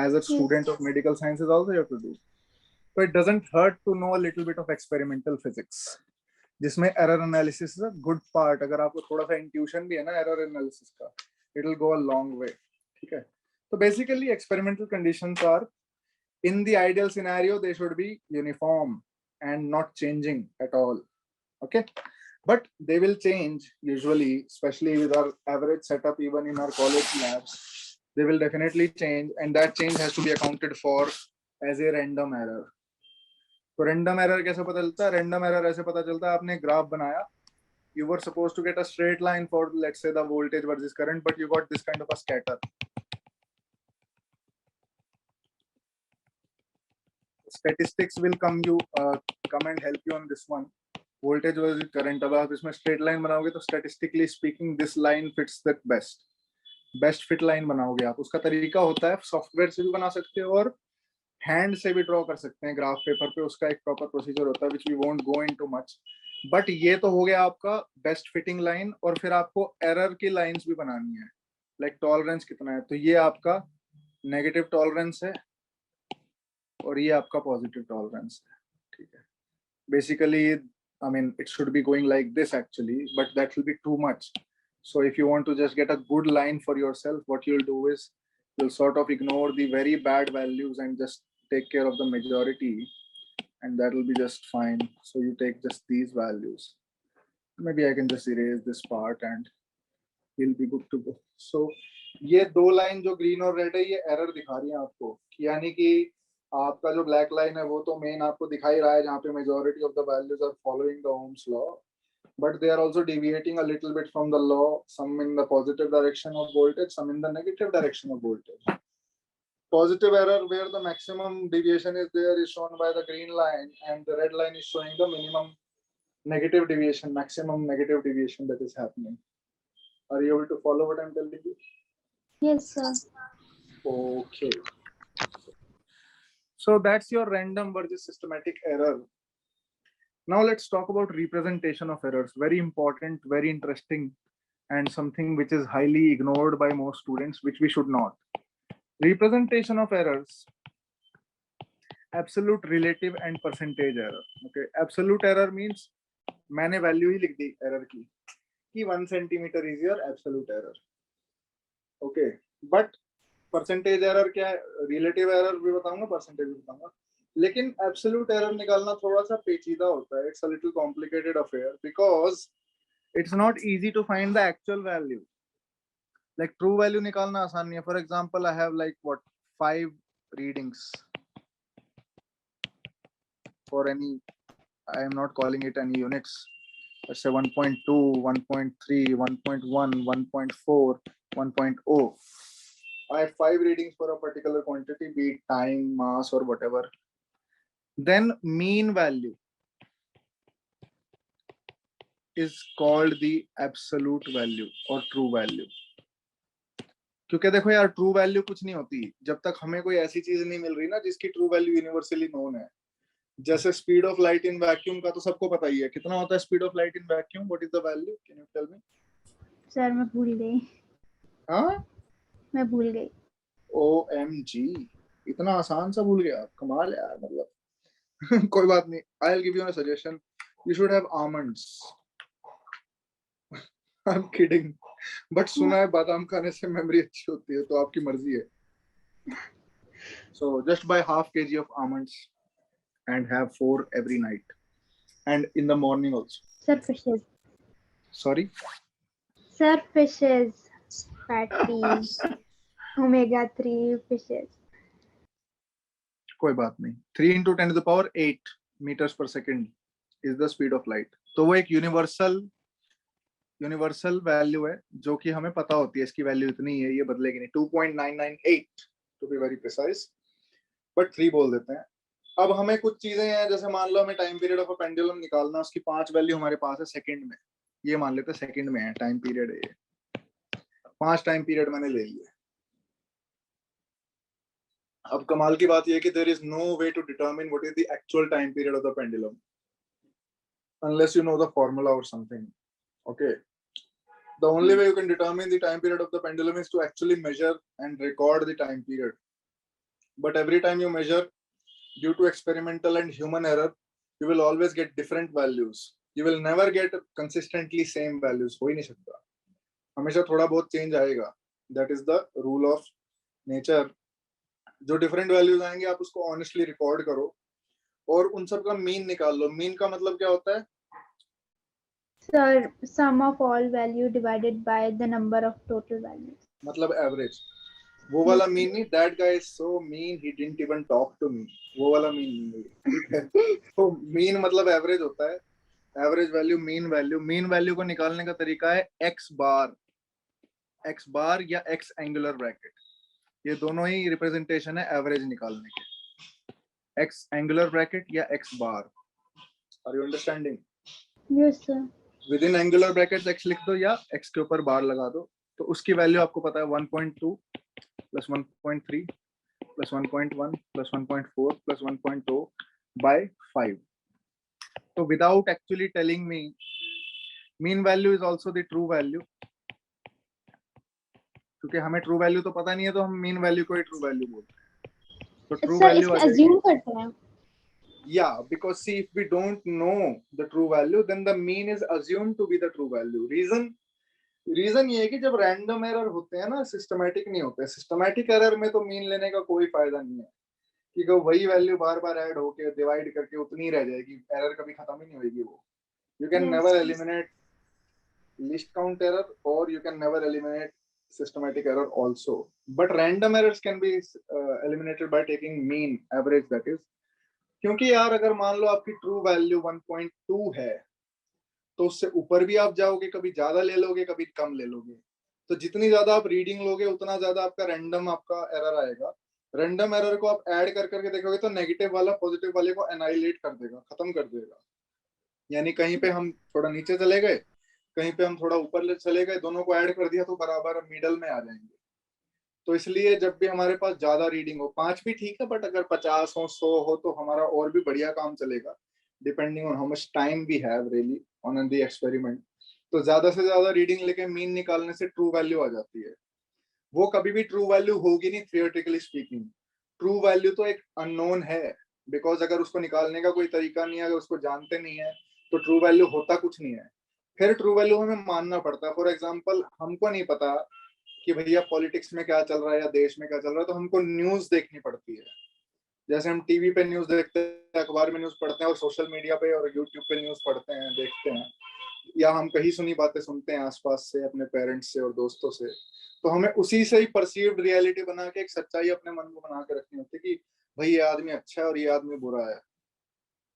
As a student of medical sciences also you have to do. तो it doesn't hurt to know a little bit of experimental physics, जिसमें error analysis is a good part. अगर आपको थोड़ा सा इंट्यूशन भी है ना एरर एनालिसिस का, it will go a long way. ठीक है, तो basically experimental conditions are, in the ideal scenario they should be uniform and not changing at all. Okay, but they will change usually, especially with our average setup. Even in our college labs, they will definitely change, and that change has to be accounted for as a random error. तो random error कैसे पता चलता है? random error ऐसे पता चलता है, आपने ग्राफ बनाया, you were supposed to get a straight line for, let's say, the voltage versus current, but you got this kind of a scatter. Statistics will come and help you on this one. Voltage versus current. अब आप इसमें straight line बनाओगे तो statistically speaking this line fits the best fit line बनाओगे आप. उसका तरीका होता है, सॉफ्टवेयर से भी बना सकते हो और हैंड से भी ड्रॉ कर सकते हैं ग्राफ पेपर पे. उसका एक प्रॉपर प्रोसीजर होता है which we won't go into much. But ये तो हो गया आपका बेस्ट फिटिंग लाइन, और फिर आपको एरर की लाइंस भी बनानी है, लाइक टॉलरेंस कितना है. तो ये आपका नेगेटिव टॉलरेंस है और ये आपका पॉजिटिव टॉलरेंस है. ठीक है, basically, I mean, it should be going like this actually, but that will be too much. So if you want to just get a good line for yourself, what you'll do is you'll sort of ignore the very bad values and just take care of the majority, and that will be just fine. So you take just these values. Maybe I can just erase this part and you'll be good to go. So ये दो line जो green और red है, ये error दिखा रही है आपको, यानी कि आपका जो ब्लैक लाइन है वो तो मेन आपको दिखाई रहा है, जहाँ पे majority of the values are following the Ohm's law, but they are also deviating a little bit from the law, some in the positive direction of voltage, some in the negative direction of voltage. Positive error, where the maximum deviation is there, is shown by the green line, and the red line is showing the minimum negative deviation, maximum negative deviation that is happening. Are you able to follow what I'm telling you? Yes, sir. Okay. So that's your random versus systematic error. Now let's talk about representation of errors. Very important, very interesting, and something which is highly ignored by most students, which we should not. Representation of errors, absolute, relative, and percentage error. Okay, absolute error means मैंने value ही लिख दी error की, कि 1 centimeter is your absolute error. Okay, but percentage error क्या है? Relative error भी बताऊंगा, percentage भी बताऊंगा. लेकिन absolute error निकालना थोड़ा सा पेचीदा होता है. It's a little complicated affair because it's not easy to find the actual value. Like true value निकालना आसान नहीं है. For example, I have like what 5 readings for any, I am not calling it any units. Let's say 1.2, 1.3, 1.1, 1.4, 1.0. I have 5 readings for a particular quantity, be it time, mass, or whatever. Then mean value. is called the absolute value or true value. क्योंकि देखो यार, true value कुछ नहीं होती जब तक हमें कोई ऐसी चीज नहीं मिल रही ना जिसकी ट्रू वैल्यू यूनिवर्सली नोन है. जैसे speed of light in vacuum का तो सबको पता ही है. कितना होता है speed of light in vacuum? What is the value? Can you tell me? Sir मैं भूल गई. हाँ, मैं भूल गई. OMG, इतना आसान सा भूल गया. कमाल है यार, मतलब. कोई बात नहीं, I will give you a suggestion. You should have almonds. I am kidding, but सुना है बादाम खाने से मेमोरी अच्छी होती है, तो आपकी मर्जी है. So just buy half kg of almonds and have 4 every night and in the morning also. Sir, fishes. Sorry? Sir, fishes. Fatty. Omega-3 fishes. कोई बात नहीं. 3 into 10 to the power 8 meters per second is the speed of light. तो वो एक universal value है जो कि हमें पता होती है. इसकी वैल्यू इतनी है, ये बदलेगी नहीं. 2.998 to be very precise, but 3 बोल देते हैं. अब हमें कुछ चीजें हैं, जैसे मान लो हमें time period of a pendulum निकालना, उसकी 5 वैल्यू हमारे पास है सेकंड में. ये मान लेते हैं सेकंड में है टाइम पीरियड है. 5 टाइम पीरियड मैंने ले लिए. अब कमाल की बात यह है कि there is no way to determine what is the actual time period of the pendulum unless you know the formula or something. Okay, the only way you can determine the time period of the pendulum is to actually measure and record the time period. But every time you measure, due to experimental and human error, you will always get different values. You will never get consistently same values. हो ही नहीं सकता, हमेशा थोड़ा बहुत change आएगा. That is the rule of nature. जो different values आएंगे आप उसको honestly record करो और उन सब का मीन निकाल लो. मीन का मतलब क्या होता है? Sir, sum of all value divided by the number of total values. मतलब एवरेज. वो वाला मीन नहीं, that guy is so mean he didn't even talk to me. वो वाला मीन नहीं है, ठीक है. तो मीन मतलब एवरेज होता है. Average value, mean value. Mean value को निकालने का तरीका है एक्स बार या एक्स एंगुलर ब्रैकेट. ये दोनों ही रिप्रेजेंटेशन है एवरेज निकालने के. एक्स एंगुलर ब्रैकेट या x bar. Are you understanding? Yes, sir. Within angular bracket x लिख दो या एक्स के ऊपर बार लगा दो. तो उसकी वैल्यू आपको पता है 1.2 plus 1.3 plus 1.1 plus 1.4 plus 1.2 by 5. तो without actually telling me, mean value is also the true value. क्योंकि हमें ट्रू वैल्यू तो पता नहीं है, तो हम मीन वैल्यू को ही ट्रू वैल्यू बोलते हैं. तो ट्रू वैल्यू आ जाएगी. Assume करते हैं. Yeah, because see, if we don't know the true value, then the mean is assumed to be the true value. Reason ये है कि जब रैंडम एरर होते हैं ना, सिस्टमैटिक नहीं होते. सिस्टमैटिक एरर में तो मीन लेने का कोई फायदा नहीं है, क्योंकि वही वैल्यू बार बार ऐड होके डिवाइड करके उतनी रह जाएगी. एरर कभी खत्म ही नहीं होगी वो. You can never eliminate least count error और you can never eliminate systematic error also, but random errors can be eliminated by taking mean average, that is. क्योंकि यार अगर मान लो आपकी ट्रू वैल्यू 1.2 है, तो उससे ऊपर भी आप जाओगे, कभी ज्यादा ले लोगे कभी कम ले लोगे. तो जितनी ज्यादा आप रीडिंग लोगे उतना ज्यादा आपका रैंडम आपका एरर आएगा. रैंडम एरर को आप ऐड कर करके देखोगे तो नेगेटिव वाला पॉजिटिव वाले को एनाइलेट कर देगा, खत्म कर देगा. यानी कहीं पे हम थोड़ा नीचे चले गए, कहीं पे हम थोड़ा ऊपर चले गए, दोनों को ऐड कर दिया तो बराबर मिडल में आ जाएंगे. तो इसलिए जब भी हमारे पास ज्यादा रीडिंग हो, 5 भी ठीक है, बट अगर 50 हो 100 हो तो हमारा और भी बढ़िया काम चलेगा, depending on how much time we have really on the experiment. तो ज्यादा से ज्यादा रीडिंग लेके मीन निकालने से ट्रू वैल्यू आ जाती है. वो कभी भी ट्रू वैल्यू होगी नहीं थियोरेटिकली स्पीकिंग. ट्रू वैल्यू तो एक अननोन है, बिकॉज अगर उसको निकालने का कोई तरीका नहीं है, अगर उसको जानते नहीं है, तो ट्रू वैल्यू होता कुछ नहीं है. फिर ट्रू वैल्यू हमें मानना पड़ता है. फॉर एग्जाम्पल, हमको नहीं पता कि भैया पॉलिटिक्स में क्या चल रहा है या देश में क्या चल रहा है, तो हमको न्यूज देखनी पड़ती है. जैसे हम टीवी पे न्यूज देखते हैं, अखबार में न्यूज पढ़ते हैं, और सोशल मीडिया पे और यूट्यूब पे न्यूज पढ़ते हैं, देखते हैं, या हम कहीं सुनी बातें सुनते हैं आसपास से, अपने पेरेंट्स से और दोस्तों से. तो हमें उसी से ही परसीव्ड रियलिटी बना के एक सच्चाई अपने मन को बना के रखनी होती है कि भाई ये आदमी अच्छा है और ये आदमी बुरा है.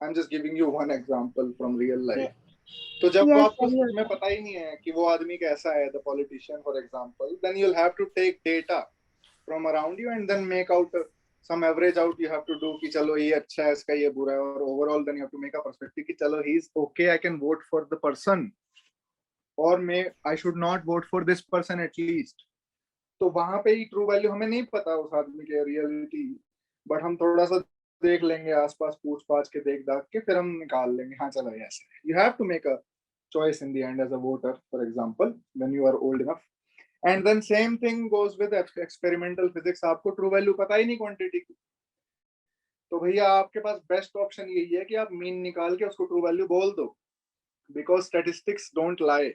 I am just giving you one example from real life. तो जब आपको में पता ही नहीं है कि वो आदमी कैसा है, the politician for example, then you will have to take data from around you and then make out some average out. You have to do कि चलो ये अच्छा है, इसका ये बुरा है, और overall then you have to make a perspective कि चलो he is okay, I can vote for the person और may I should not vote for this person at least, तो वहां पे ही ट्रू वैल्यू, हमें नहीं पता उस आदमी की रियलिटी, बट हम थोड़ा सा देख लेंगे आसपास, पूछ पाछ के, देख दाख के, फिर हम निकाल लेंगे हाँ चलो ऐसे। You have to make a choice in the end as a voter, for example, when you are old enough. And then same thing goes with experimental physics. आपको ट्रू वैल्यू पता ही नहीं क्वांटिटी की, तो भैया आपके पास बेस्ट ऑप्शन यही है कि आप मीन निकाल के उसको ट्रू वैल्यू बोल दो, because statistics don't lie.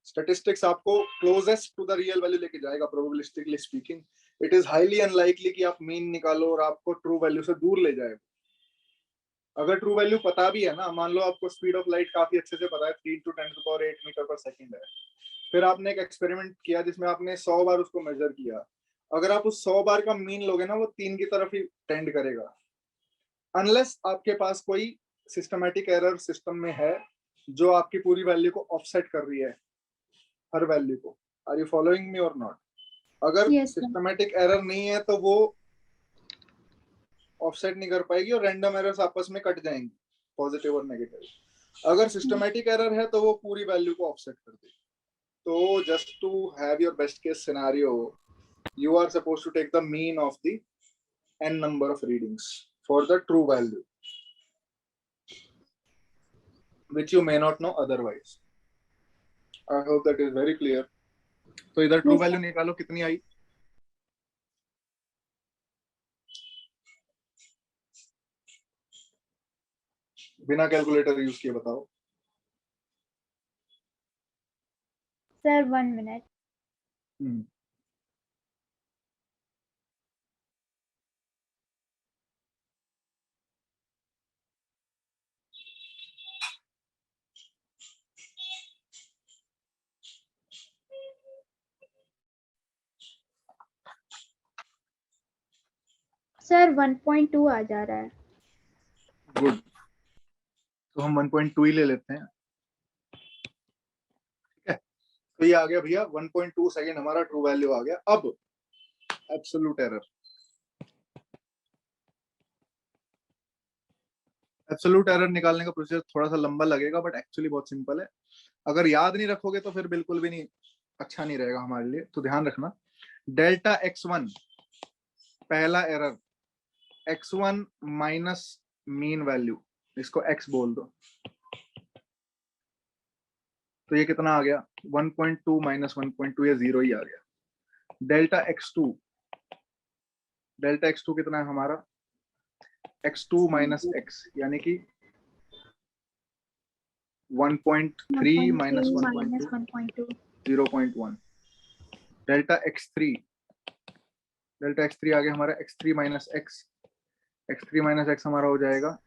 Statistics आपको closest to the real value लेके जाएगा, probabilistically speaking. It is highly unlikely कि आप मीन निकालो और आपको ट्रू वैल्यू से दूर ले जाए। अगर ट्रू वैल्यू पता भी है ना, मान लो आपको स्पीड ऑफ लाइट काफी अच्छे से पता है, 3 × 10⁸ मीटर पर सेकंड है, फिर आपने एक एक्सपेरिमेंट किया जिसमें आपने 100 बार उसको मेजर किया, अगर आप उस 100 बार का मीन लोगे ना, वो 3 की तरफ ही टेंड करेगा, अनलेस आपके पास कोई सिस्टमैटिक एरर सिस्टम में है जो आपकी पूरी वैल्यू को ऑफसेट कर रही है, हर वैल्यू को। आर यू फॉलोइंग मी और नॉट? अगर सिस्टमैटिक एरर नहीं है तो वो ऑफसेट नहीं कर पाएगी और रैंडम एरर्स आपस में कट जाएंगी, पॉजिटिव और नेगेटिव। अगर सिस्टमैटिक एरर है तो वो पूरी वैल्यू को ऑफसेट कर देगी। तो just to have your best case scenario, you are supposed to take the mean of the n number of readings for the true value, which you may not know otherwise. I hope that is very clear. तो इधर true value निकालो, कितनी आई? बिना calculator use किए बताओ। Sir, 1 minute. Sir 1.2 आ जा रहा है। गुड, तो हम 1.2 ही ले लेते हैं। ठीक है, तो ये आ गया भैया 1.2 सेकंड हमारा ट्रू वैल्यू आ गया। अब एब्सोल्यूट एरर, एब्सोल्यूट एरर निकालने का प्रोसीजर थोड़ा सा लंबा लगेगा, बट एक्चुअली बहुत सिंपल है। अगर याद नहीं रखोगे तो फिर बिल्कुल भी नहीं, अच्छा नहीं रहेगा हमारे लिए। तो ध्यान रखना, डेल्टा x1 पहला error, x1 minus mean value, इसको x बोल दो, तो ये कितना आ गया? 1.2 माइनस 1.2, ये 0 ही आ गया। डेल्टा x2, डेल्टा x2 कितना है हमारा? x2 माइनस x, यानी कि 1.3 minus 1.2, 0.1। Delta x3, delta x3 आ गया हमारा x3 minus x, x3 minus x हमारा हो जाएगा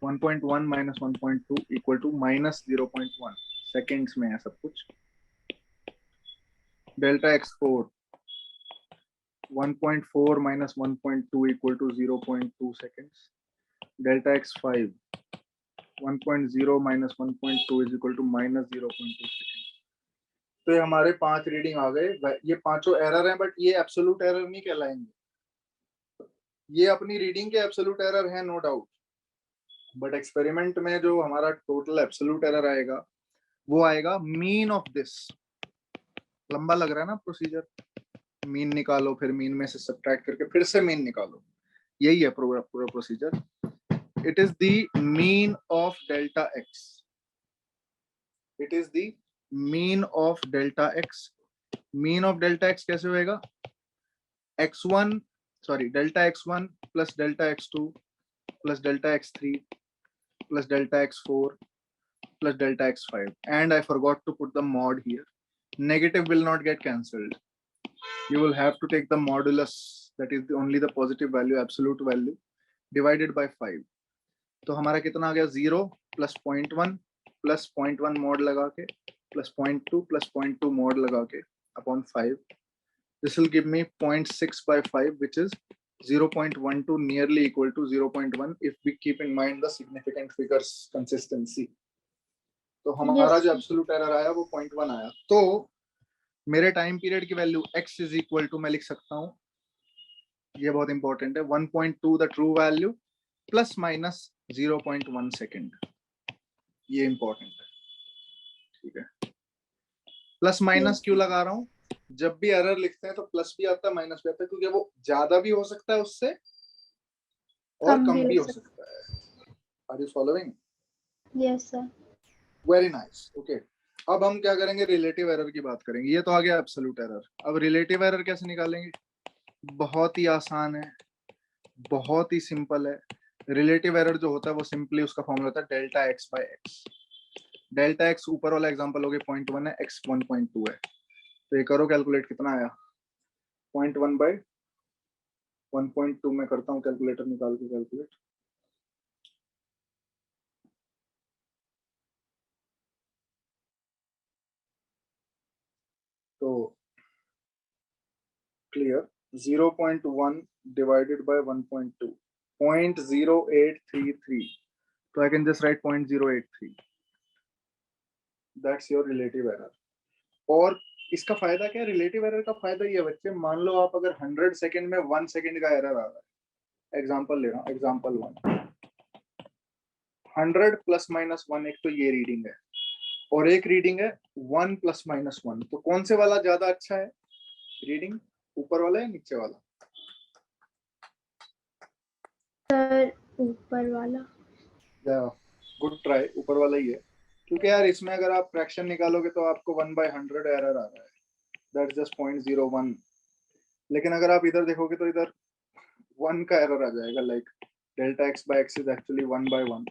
1.1 minus 1.2 equal to minus 0.1। Seconds में है सब कुछ। Delta x4, 1.4 minus 1.2 equal to 0.2 seconds. Delta x5, 1.0 minus 1.2 is equal to minus 0.2 second. तो ये हमारे 5 रीडिंग आ गए। ये पांचों एरर हैं, बट ये एब्सोल्यूट एरर नहीं कहलाएंगे। ये अपनी रीडिंग के एब्सोल्यूट एरर हैं, नो डाउट, बट एक्सपेरिमेंट में जो हमारा टोटल एब्सोल्यूट एरर आएगा वो आएगा मीन ऑफ दिस। लंबा लग रहा है ना प्रोसीजर, मीन निकालो, फिर मीन में से सब्ट्रैक्ट करके फिर से मीन निकालो, यही है पूरा procedure. It is the mean of delta x, it is the mean of delta x. Mean of delta x कैसे होएगा? x1 sorry delta x1 plus delta x2 plus delta x3 plus delta x4 plus delta x5, and I forgot to put the mod here. Negative will not get cancelled. You will have to take the modulus, that is only the positive value, absolute value, divided by 5. तो हमारा कितना आ गया? 0 plus 0.1 plus 0.1 mod लगा के plus 0.2 plus 0.2 mod लगा के upon 5. This will give me 0.6 by 5, which is 0.12, nearly equal to 0.1 if we keep in mind the significant figures consistency. तो हमारा जो एब्सोल्यूट एरर आया वो 0.1 आया। तो मेरे टाइम पीरियड की value x is equal to, मैं लिख सकता हूँ, ये बहुत इंपॉर्टेंट है, 1.2 the true value plus minus 0.1 second, ये इंपॉर्टेंट है। ठीक है, प्लस माइनस क्यों लगा रहा हूँ? जब भी एरर लिखते हैं तो प्लस भी आता है माइनस भी आता है, क्योंकि वो ज्यादा भी हो सकता है उससे और कम भी कम भी लिख हो सकते। सकता है। Are you following? Yes sir. Very nice, okay. अब हम क्या करेंगे, रिलेटिव एरर की बात करेंगे। ये तो आ गया एब्सोल्यूट एरर। अब रिलेटिव एरर कैसे निकालेंगे? बहुत ही आसान है, बहुत ही सिंपल है। रिलेटिव एरर जो होता है वो सिंपली उसका फॉर्मूला होता है delta x by x. Delta x ऊपर वाला एग्जांपल हो गया 0.1 है, एक्स 1.2 है, तो ये करो कैलकुलेट, कितना आया? 0.1 बाय 1.2 में करता हूँ कैलकुलेटर निकाल के कैलकुलेट। तो clear, 0.1 divided by 1.2, 0.0833, so I can just write 0.083, that's your relative error। और इसका फायदा क्या है? रिलेटिव एरर का फायदा ये है बच्चे, मान लो आप अगर 100 सेकंड में 1 सेकंड का एरर आ रहा है, एग्जांपल ले रहा हूँ, एग्जांपल 1, 100 प्लस माइनस 1, एक तो ये रीडिंग है और एक रीडिंग है 1 प्लस माइनस 1, तो कौन से वाला ज्यादा अच्छा है रीडिंग, ऊपर वाला या नीचे वाला? सर ऊपर वाला। गुड ट्राई, ऊपर वाला ही है, क्योंकि यार इसमें अगर आप फ्रैक्शन निकालोगे तो आपको 1/100 एरर आ रहा है, दैट्स जस्ट 0.01। लेकिन अगर आप इधर देखोगे तो इधर 1 का एरर आ जाएगा, like delta x by x is actually 1/1।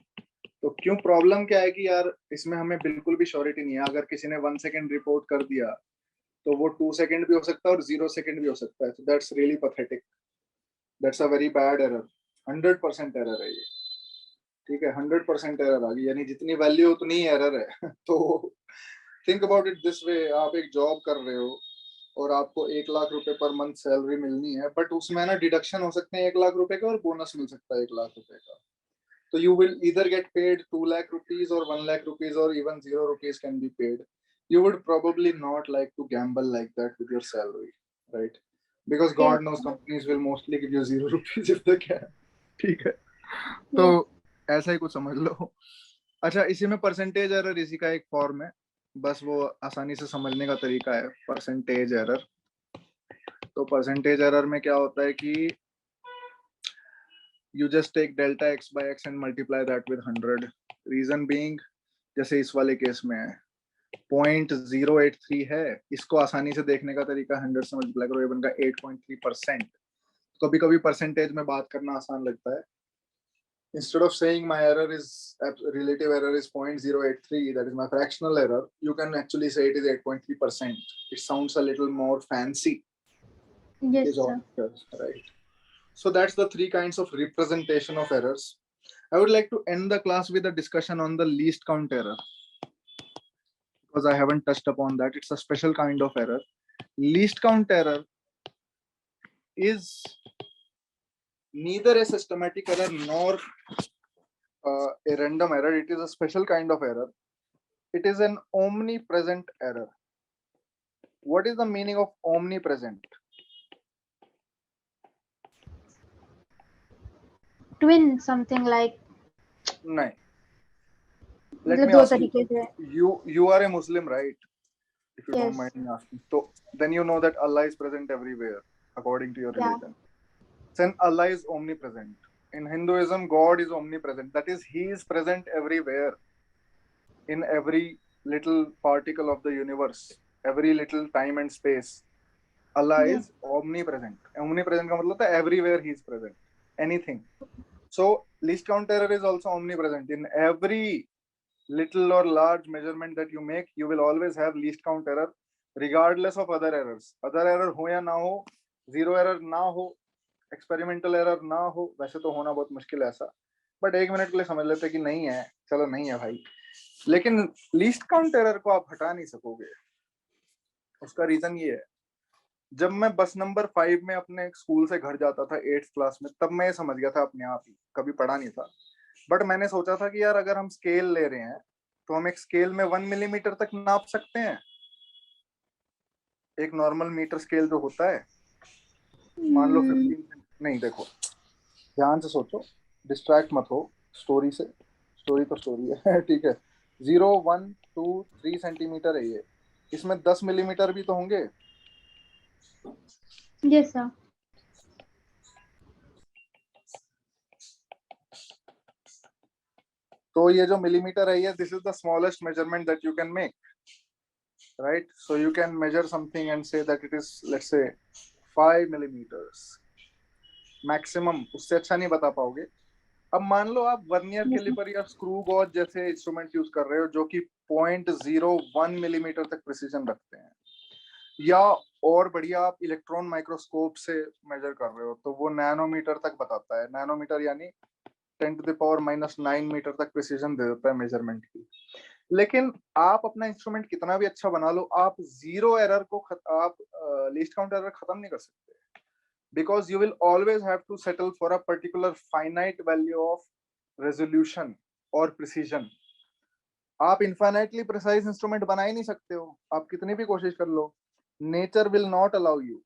तो क्यों, प्रॉब्लम क्या है कि यार इसमें हमें बिल्कुल भी श्योरिटी नहीं है। अगर किसी ने 1 सेकंड रिपोर्ट कर दिया तो वो 2 सेकंड भी हो सकता है और 0 सेकंड भी हो सकता है, तो that's really pathetic, that's a very bad error. 100% error है ये, ठीक है, 100% एरर आ गई, यानी जितनी वैल्यू उतनी ही एरर है। तो think about it this way, आप एक जॉब कर रहे हो और आपको 1 लाख रुपए पर मंथ सैलरी मिलनी है, बट उसमें ना डिडक्शन हो सकते हैं 1 लाख रुपए के और बोनस मिल सकता है 1 लाख रुपए का। तो you will either get paid 2 lakh rupees or 1 lakh rupees or even 0 rupees can be paid. You would probably not like to gamble like that with your salary, right? Because yes God knows companies will mostly give you 0 rupees if they can. ठीक है, तो yes. ऐसा ही कुछ समझ लो। अच्छा, इसी में percentage error इसी का एक फॉर्म है, बस वो आसानी से समझने का तरीका है परसेंटेज एरर। तो परसेंटेज एरर में क्या होता है कि you just take delta x by x and multiply that with 100, reason being जैसे इस वाले केस में है 0.083 है, इसको आसानी से देखने का तरीका 100 से मल्टीप्लाई करो, ये बनता है 8.3%। कभी कभी परसेंटेज में बात करना आसान लगता है, instead of saying my error is relative error is 0.083, that is my fractional error, you can actually say it is 8.3%, it sounds a little more fancy, yes is all sir. it does, right? So that's the 3 kinds of representation of errors. I would like to end the class with a discussion on the least count error, because I haven't touched upon that. It's a special kind of error. Least count error is neither a systematic error nor a random error. It is a special kind of error. It is an omnipresent error. What is the meaning of omnipresent? Twin something like. Nahin. Let मतलब me दो ask you. तरीके से। You are a Muslim, right? If you don't yes. mind me asking. So then you know that Allah is present everywhere according to your या। religion. Then Allah is omnipresent. In Hinduism, God is omnipresent. That is, He is present everywhere, in every little particle of the universe, every little time and space. Allah या। is omnipresent. Omnipresent का मतलब होता है everywhere He is present. Anything. So least count error is also omnipresent. In every little or large measurement that you make, you will always have least count error, regardless of other errors. Other error हो या ना हो, zero error ना हो, experimental error ना हो, वैसे तो होना बहुत मुश्किल है ऐसा, बट 1 मिनट के लिए समझ लेते कि नहीं है, चलो नहीं है भाई। लेकिन लीस्ट काउंट एरर को आप हटा नहीं सकोगे। उसका रीजन ये है, जब मैं बस नंबर 5 में अपने स्कूल से घर जाता था 8th क्लास में, तब मैं ये समझ गया था अपने आप ही, कभी पढ़ा नहीं था, बट मैंने सोचा था कि यार अगर हम स्केल ले रहे हैं तो हम एक स्केल में 1 मिलीमीटर तक नाप सकते हैं, एक नॉर्मल मीटर स्केल जो होता है, मान लो 15, नहीं देखो ध्यान से सोचो, डिस्ट्रैक्ट मत हो स्टोरी से, स्टोरी तो स्टोरी है। ठीक है, 0, 1, 2, 3 सेंटीमीटर है ये, इसमें 10 मिलीमीटर भी तो होंगे। Yes, sir. तो ये जो मिलीमीटर है ये this is the smallest measurement that you can make, right? So you can measure something and say that it is let's say 5 millimetres maximum, उससे अच्छा नहीं बता पाओगे। अब मान लो आप वर्नियर Yes, sir. कैलिपर या स्क्रू गॉज जैसे इंस्ट्रूमेंट यूज कर रहे हो जो कि 0.01 मिलीमीटर तक प्रिसीजन रखते हैं, या और बढ़िया आप इलेक्ट्रॉन माइक्रोस्कोप से मेजर कर रहे हो तो वो नैनोमीटर तक बताता है। नैनोमीटर यानी 10⁻⁹ मीटर तक प्रिसीजन दे देता है मेजरमेंट की। लेकिन आप अपना इंस्ट्रूमेंट कितना भी अच्छा बना लो, आप जीरो एरर को आप लीस्ट काउंट एरर खत्म नहीं कर सकते, because you will always have to settle for a particular finite value of resolution or precision. आप इनफाइनाइटली प्रिसाइज इंस्ट्रूमेंट बना ही नहीं सकते हो, आप कितनी भी कोशिश कर लो। Nature will not allow you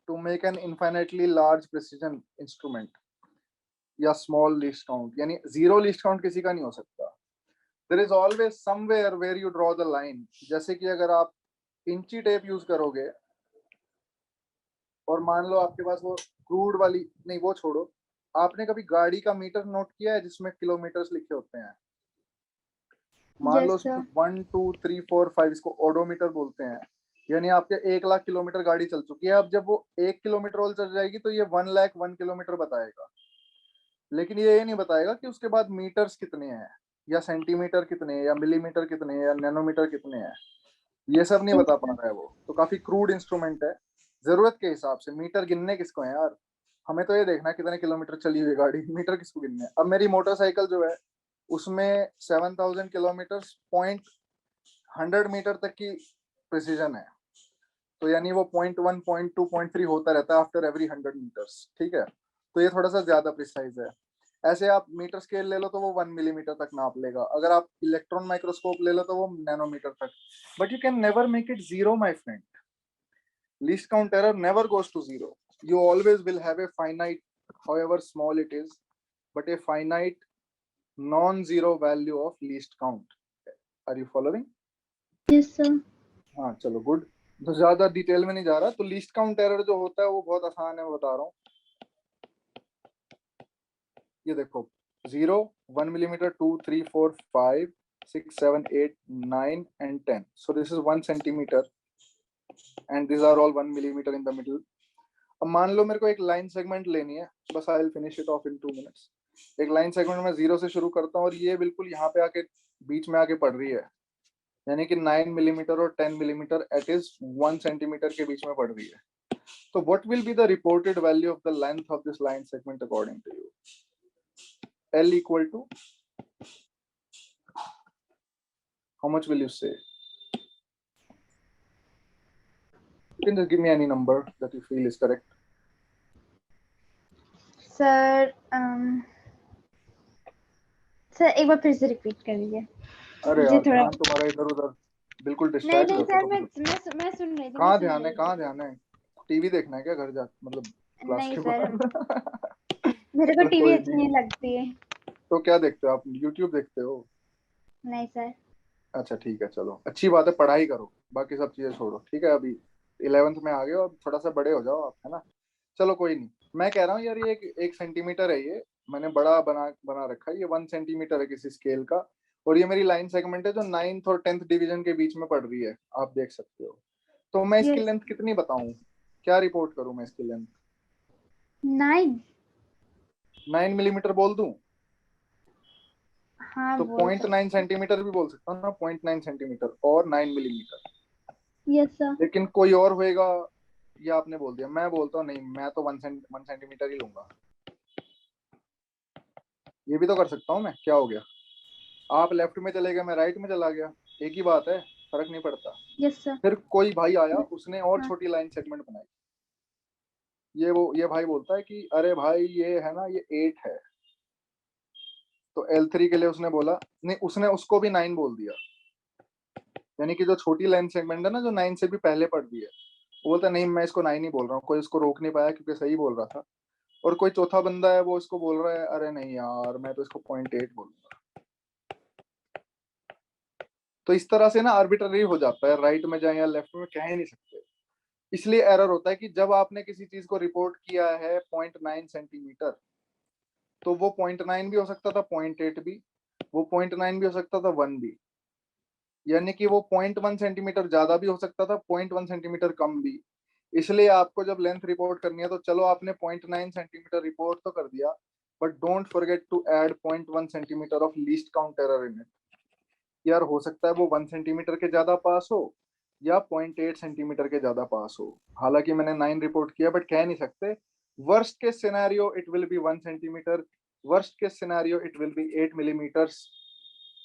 to make an infinitely large precision instrument या स्मॉल लीस्ट काउंट, यानी जीरो लीस्ट काउंट किसी का नहीं हो सकता। There is always somewhere where you draw the line. जैसे कि अगर आप इंची टेप यूज करोगे और मान लो आपके पास वो क्रूड वाली, नहीं वो छोड़ो, आपने कभी गाड़ी का मीटर नोट किया है जिसमें किलोमीटर्स लिखे होते हैं? मान लो Yes, उसमें sir. 1 2 3 4 5, इसको ओडोमीटर बोलते हैं। यानी आपके 1 लाख किलोमीटर गाड़ी चल चुकी है, अब जब वो 1 किलोमीटर और चल जाएगी तो ये 1,01,000 बताएगा, लेकिन ये नहीं बताएगा कि उसके बाद मीटर्स कितने हैं या सेंटीमीटर कितने हैं या मिलीमीटर कितने हैं या नैनोमीटर कितने हैं, ये सब नहीं Yes, बता पा sir. रहा है वो। तो काफी क्रूड इंस्ट्रूमेंट है। जरूरत के हिसाब से मीटर गिनने किसको है यार, हमें तो ये देखना है कितने किलोमीटर चली हुई गाड़ी, मीटर किसको गिनने है। अब मेरी मोटरसाइकिल जो है उसमें 7,000 किलोमीटर पॉइंट 100 मीटर तक की प्रिसीजन है, तो यानी वो 0.1 0.2 0.3 होता रहता है आफ्टर एवरी 100 मीटर्स, ठीक है? तो ये थोड़ा सा ज्यादा प्रिसाइज है। ऐसे आप मीटर स्केल ले लो तो वो 1 मिलीमीटर तक नाप लेगा, अगर आप इलेक्ट्रॉन माइक्रोस्कोप ले लो तो वो नैनोमीटर तक। But you can never make it zero my friend. Least count error never goes to zero. You always will have a finite, however small it is, but a finite non-zero value of least count. Are you following? Yes, sir. हाँ चलो good. तो ज्यादा detail में नहीं जा रहा। तो least count error जो होता है वो बहुत आसान है, मैं बता रहा हूँ। ये देखो 0 1 millimetre 2 3 4 5 6 7 8 9 and 10. So this is 1 centimeter and these are all 1 millimeter in the middle. अब मान लो मेरे को एक लाइन सेगमेंट लेनी है, बस I will finish it of in 2 minutes. एक लाइन सेगमेंट में 0 से शुरू करता हूँ और ये बिल्कुल यहाँ पे आके बीच में आके पड़ रही है, यानी कि 9 मिलीमीटर और 10 मिलीमीटर एट इज 1 सेंटीमीटर के बीच में पड़ रही है। तो what will be the reported value of the length of this line segment according to you? L equal to how much will you say? You can just give me any number that you feel is correct. Sir, sir, एक बार फिर से repeat कर लीजिए। अरे मुझे यार थोड़ा ध्यान तुम्हारा इधर उधर, बिल्कुल नहीं डिस्ट्रैक्ट नहीं रहते सर, हो मैं तुम। मैं सुन रही थी, मैं कहाँ सुन ध्यान है, रही कहाँ थी। ध्यान है? टीवी देखना है क्या घर जा, मतलब क्लास नहीं के सर, बाद? मेरे को चलो टीवी कोई अच्छी नहीं। नहीं लगती है। तो क्या देखते हो आप, यूट्यूब देखते हो? नहीं सर। अच्छा ठीक है, चलो अच्छी बात है, पढ़ाई करो, बाकी सब चीजें छोड़ो, ठीक है? अभी 11th में आ गए हो, अब थोड़ा सा बड़े हो जाओ आप, है ना? चलो कोई नहीं। मैं कह रहा हूँ यार ये एक सेंटीमीटर है, ये मैंने बड़ा बना बना रखा है, ये 1 सेंटीमीटर है किसी स्केल का, और ये मेरी लाइन सेगमेंट है जो 9th और 10th डिवीजन के बीच में पड़ रही है, आप देख सकते हो। तो मैं इसकी यस। लेंथ कितनी बताऊं, क्या रिपोर्ट करूं मैं इसकी लेंथ? 9। 9 मिलीमीटर बोल दूं? हाँ तो बोल सकते। 0.9 सेंटीमीटर भी बोल सकता हूँ ना, 0.9 सेंटीमीटर और 9 मिलीमीटर। Yes sir. लेकिन कोई और होएगा, ये आपने बोल दिया, मैं बोलता हूँ नहीं, मैं तो 1 सेंटीमीटर ही लूंगा। ये भी तो कर सकता हूँ मैं, क्या हो गया? आप लेफ्ट में चले गए, मैं राइट में चला गया, एक ही बात है, फर्क नहीं पड़ता। Yes sir. फिर कोई भाई आया, उसने और हाँ। छोटी लाइन सेगमेंट बनाई। ये भाई बोलता है कि अरे भाई ये है ना, ये 8 है। तो L3 के लिए उसने बोला नहीं, उसने उसको भी 9 बोल दिया, यानी कि जो छोटी लाइन सेगमेंट है ना, जो 9 से भी पहले पड़ रही है, वो बोलता नहीं मैं इसको 9 ही बोल रहा हूँ। कोई इसको रोक नहीं पाया क्योंकि सही बोल रहा था। और कोई चौथा बंदा है, वो इसको बोल रहा है अरे नहीं यार मैं तो इसको 0.8 बोलूंगा। तो इस तरह से ना आर्बिट्ररी हो जाता है, राइट में जाए या लेफ्ट में कह ही नहीं सकते। इसलिए एरर होता है कि जब आपने किसी चीज को रिपोर्ट किया है 0.9 सेंटीमीटर, तो वो 0.9 भी हो सकता था, 0.8 भी, वो 0.9 भी हो सकता था, 1 भी, यानी कि वो 0.1 सेंटीमीटर ज्यादा भी हो सकता था, 0.1 सेंटीमीटर कम भी। इसलिए आपको जब लेंथ रिपोर्ट करनी है तो चलो आपने 0.9 सेंटीमीटर रिपोर्ट तो कर दिया, but don't forget to add 0.1 centimetre of least count error in it. यार हो सकता है वो 1 सेंटीमीटर के ज्यादा पास हो या 0.8 सेंटीमीटर के ज्यादा पास हो। हालांकि मैंने 9 रिपोर्ट किया, बट कह नहीं सकते। Worst case scenario it will B 1 centimetre, worst case scenario it will B 8 millimetres,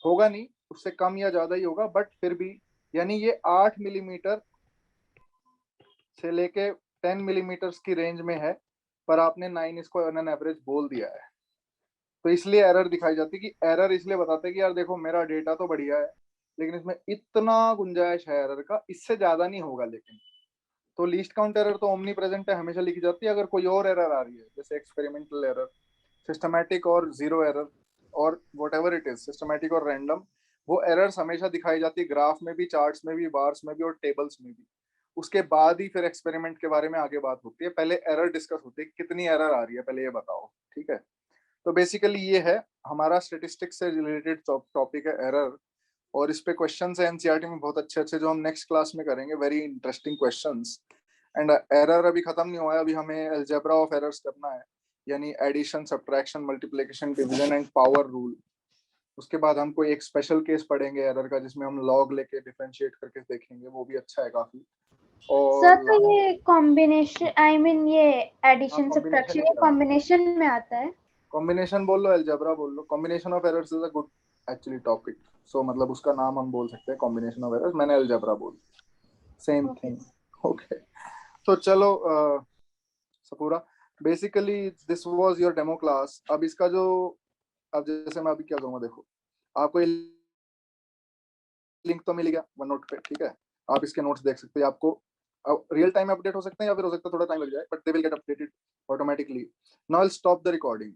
होगा नहीं, उससे कम या ज्यादा ही होगा, बट फिर भी यानी ये 8 मिलीमीटर से लेके 10 मिलीमीटर्स की रेंज में है, पर आपने 9 इसको ऑन एन एवरेज बोल दिया है। तो इसलिए एरर दिखाई जाती है। कि एरर इसलिए बताते हैं कि यार देखो मेरा डेटा तो बढ़िया है, लेकिन इसमें इतना गुंजाइश है एरर का, इससे ज्यादा नहीं होगा। लेकिन तो लीस्ट काउंट एरर तो ओमनी प्रेजेंट है, हमेशा लिखी जाती है। अगर कोई और एरर आ रही है, जैसे एक्सपेरिमेंटल एरर, सिस्टमैटिक और जीरो एरर, और what ever it is, systematic और रैंडम, वो एरर्स हमेशा दिखाई जाती है, ग्राफ में भी, चार्ट्स में भी, बार्स में भी और टेबल्स में भी। उसके बाद ही फिर एक्सपेरिमेंट के बारे में आगे बात होती है। पहले एरर डिस्कस होती है, कितनी एरर आ रही है पहले ये बताओ, ठीक है। तो बेसिकली ये है हमारा स्टेटिस्टिक्स से रिलेटेड टॉपिक है एरर, और इस पे क्वेश्चंस है एनसीईआरटी में बहुत अच्छे अच्छे, जो हम नेक्स्ट क्लास में करेंगे, very interesting questions. And error अभी खत्म नहीं हुआ है, अभी हमें अलजेब्रा ऑफ एरर्स करना है, यानी addition, subtraction, multiplication, division and power rule. उसके बाद हम कोई एक स्पेशल केस पढ़ेंगे एरर का, जिसमें हम लॉग लेके डिफरेंशिएट करके देखेंगे, वो भी अच्छा है काफी। सर और तो ये कॉम्बिनेशन, आई मीन ये हाँ, एडिशन कॉम्बिनेशन सब्ट्रैक्शन ही ये था। कॉम्बिनेशन में आता है? कॉम्बिनेशन बोल लो, अलजेब्रा बोल लो, combination of errors is a good actually topic. So मतलब उसका नाम हम बोल सकते हैं कॉम्बिनेशन ऑफ एरर्स, मैंने अलजेब्रा बोल, सेम ओके। थिंग। ओके, तो चलो सपूरा, basically this was your demo class. अब इसका जो, अब जैसे मैं अभी क्या करूंगा, देखो आपको ये लिंक तो मिल गया वन नोट पे, ठीक है। आप इसके नोट्स देख सकते हैं। आपको रियल टाइम में अपडेट हो सकते हैं, या फिर हो सकता है थोड़ा टाइम लग जाए, but they will get updated automatically. Now I will stop the recording.